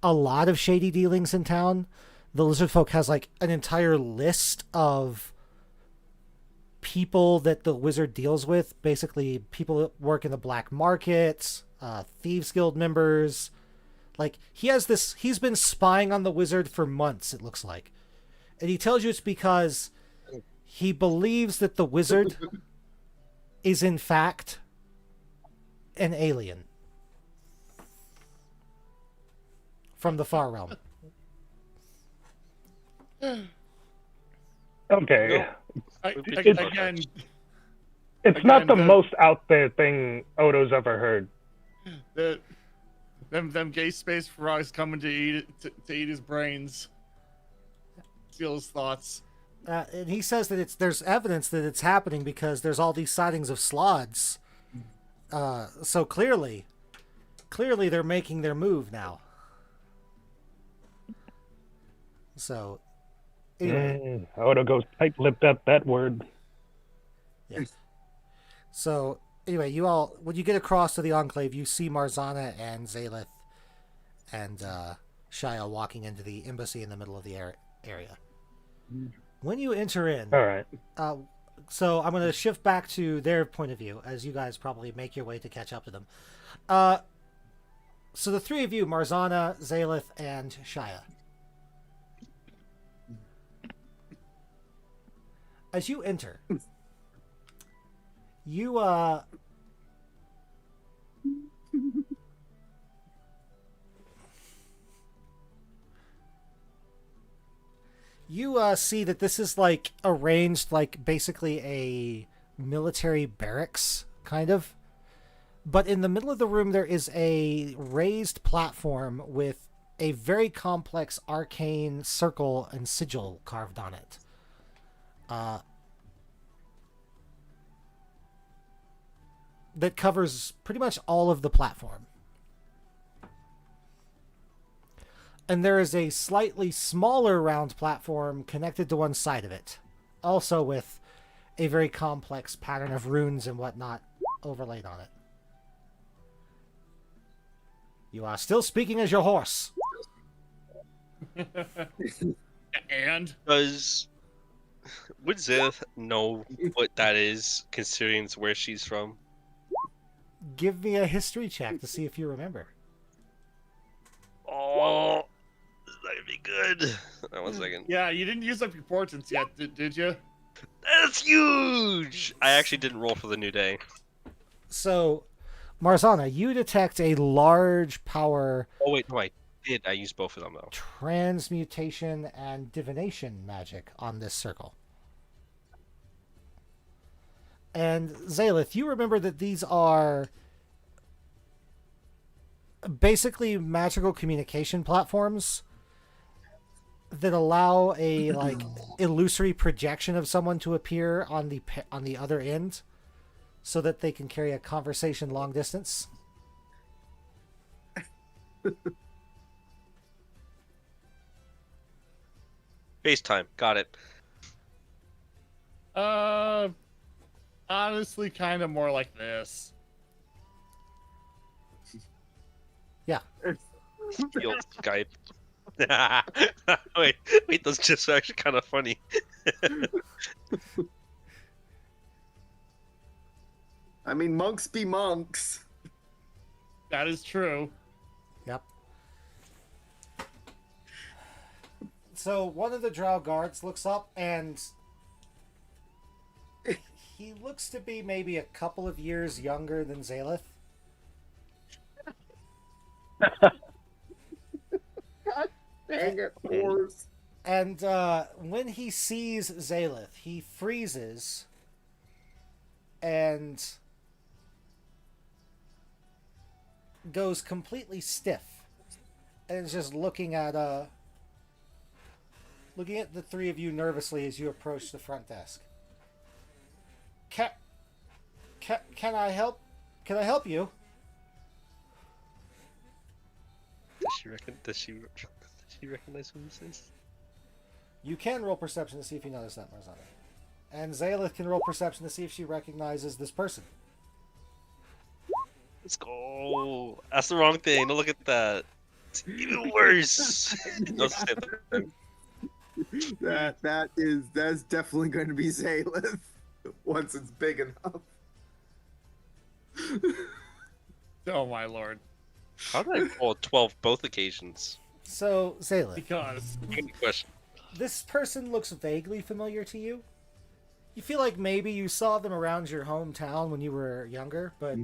a lot of shady dealings in town. The lizard folk has like an entire list of people that the wizard deals with, basically people that work in the black market, thieves guild members. Like, he's been spying on the wizard for months, it looks like. And he tells you it's because he believes that the wizard is in fact an alien from the far realm. Okay. Again, It's not the most out there thing Odo's ever heard. them gay space frogs coming to eat his brains. Steal his thoughts. And he says that there's evidence that it's happening because there's all these sightings of sloths. So clearly they're making their move now. So anyway. Odo goes tight-lipped at that word. Yeah. So anyway, when you get across to the Enclave, you see Marzana and Zalith and Shia walking into the embassy in the middle of the area. When you enter in, All right. So I'm going to shift back to their point of view as you guys probably make your way to catch up to them. So the three of you, Marzana, Zalith, and Shia. As you enter, you see that this is like arranged like basically a military barracks, kind of. But in the middle of the room there is a raised platform with a very complex arcane circle and sigil carved on it. That covers pretty much all of the platform. And there is a slightly smaller round platform connected to one side of it, also with a very complex pattern of runes and whatnot overlaid on it. You are still speaking as your horse. And would Zith know what that is, considering it's where she's from? Give me a history check to see if you remember. Oh, this is not gonna be good. One second. yeah, you didn't use up your portents yet, did you? That's huge! I actually didn't roll for the new day. So, Marzana, you detect a large power... Oh, wait, no, I did. I used both of them, though. Transmutation and divination magic on this circle. And Zalith, you remember that these are basically magical communication platforms that allow a like illusory projection of someone to appear on the other end, so that they can carry a conversation long distance. FaceTime, got it. Honestly, kind of more like this. Yeah. The old Skype. wait, those gifs are actually kind of funny. I mean, monks be monks. That is true. Yep. So one of the drow guards looks up and he looks to be maybe a couple of years younger than Zalith. Dang it, horse. And when he sees Zalith, he freezes and goes completely stiff and is just looking at the three of you nervously as you approach the front desk. Can I help? Can I help you? Does she recognize who this is? You can roll perception to see if you notice that, Marzana. And Zaelith can roll perception to see if she recognizes this person. Let's go. That's the wrong thing. Don't look at that. It's even worse. Don't say that. That's definitely going to be Zaelith once it's big enough. Oh my lord. How did I roll 12 both occasions? So, Zaelith, Because Good question. this person looks vaguely familiar to you. You feel like maybe you saw them around your hometown when you were younger, but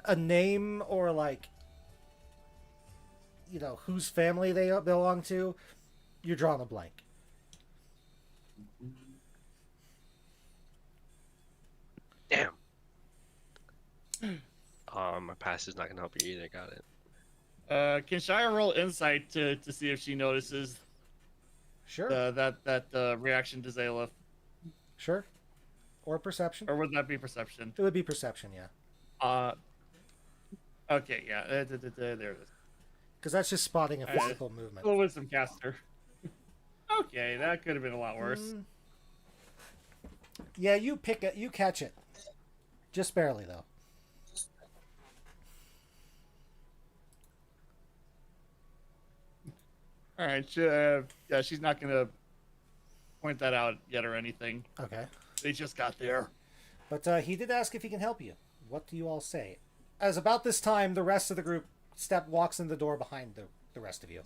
a name or like, you know, whose family they belong to, you're drawing a blank. Damn. My past is not gonna help you either. Got it. can Shia roll insight to see if she notices Sure, that reaction to Zaelith? sure. Or perception. Or would that be perception? It would be perception, yeah. Okay, yeah. There it is. Because that's just spotting a physical movement. Little wisdom caster. Okay, that could have been a lot worse. Yeah, you catch it. Just barely, though. All right, yeah, she's not gonna point that out yet or anything. Okay. They just got there. But he did ask if he can help you. What do you all say? As about this time, the rest of the group walks in the door behind the rest of you.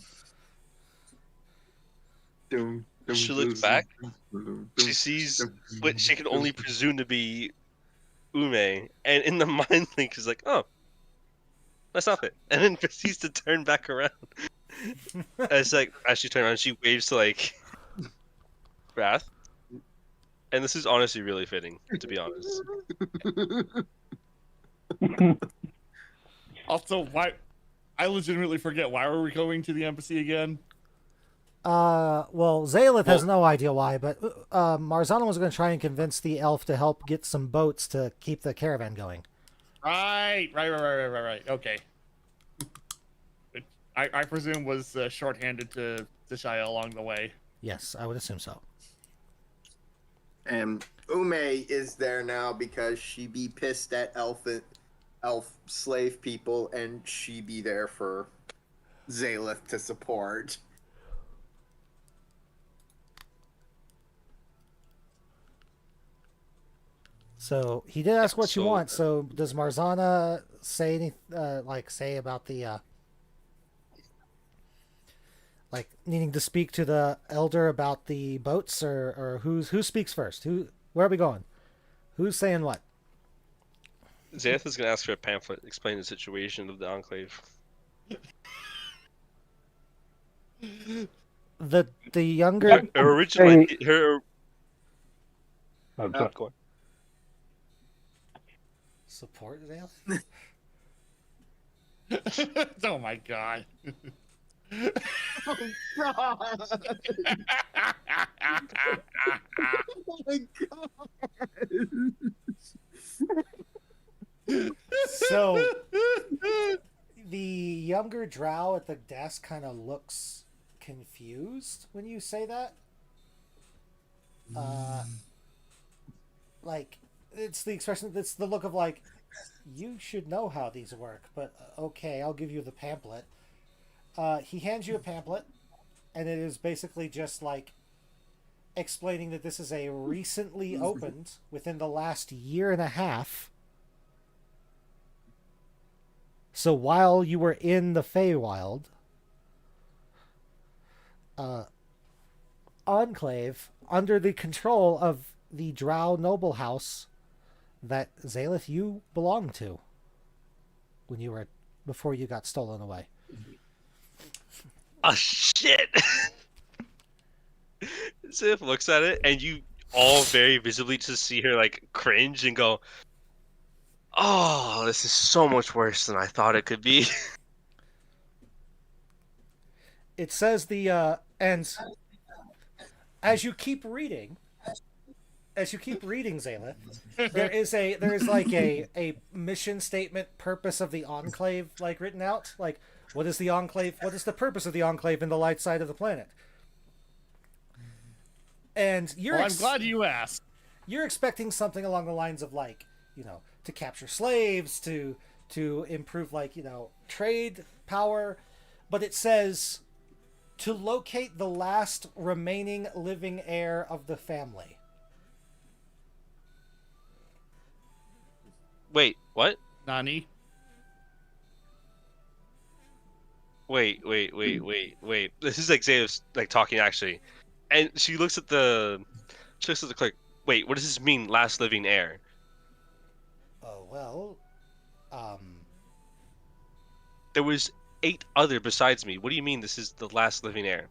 She looks back. She sees what she can only presume to be Ume, and in the mind link, she's like, "Oh, that's not it," and then proceeds to turn back around. As she turns around, she waves to like Wrath, and this is honestly really fitting, to be honest. Also, why? I legitimately forget. Why were we going to the embassy again? Well, Zaelith has no idea why, but Marzana was going to try and convince the elf to help get some boats to keep the caravan going. Right. Okay. I presume was shorthanded to Shia along the way. Yes, I would assume so. And Ume is there now because she be pissed at elf slave people, and she be there for Zaelith to support. So he did ask what you So- want. So does Marzana say say about the like needing to speak to the elder about the boats, or who speaks first? Where are we going? Who's saying what? Xanth is gonna ask for a pamphlet explaining the situation of the Enclave. The younger Originally, her. Oh, Go on. support Zael? Oh my god. Oh, God. Oh, my God. So the younger drow at the desk kind of looks confused when you say that. Like it's the expression. It's the look of like, you should know how these work, but okay, I'll give you the pamphlet. He hands you a pamphlet, and it is basically just like explaining that this is a recently opened within the last year and a half. So while you were in the Feywild, enclave under the control of the Drow noble house that Zaelith you belonged to before you got stolen away. Oh shit! Sif looks at it, and you all very visibly just see her like cringe and go, Oh, this is so much worse than I thought it could be. It says and as you keep reading, Zaleth, there is like a mission statement, purpose of the Enclave, like written out. Like, what is the Enclave? What is the purpose of the Enclave in the light side of the planet? And Well, I'm glad you asked. You're expecting something along the lines of, like, to capture slaves, to improve, like, trade power, but it says to locate the last remaining living heir of the family. Wait, what? Nani? Wait. This is like Zay's like talking actually, and she looks at the clerk. Wait, what does this mean? Last living heir? Oh well, There was 8 other besides me. What do you mean this is the last living heir?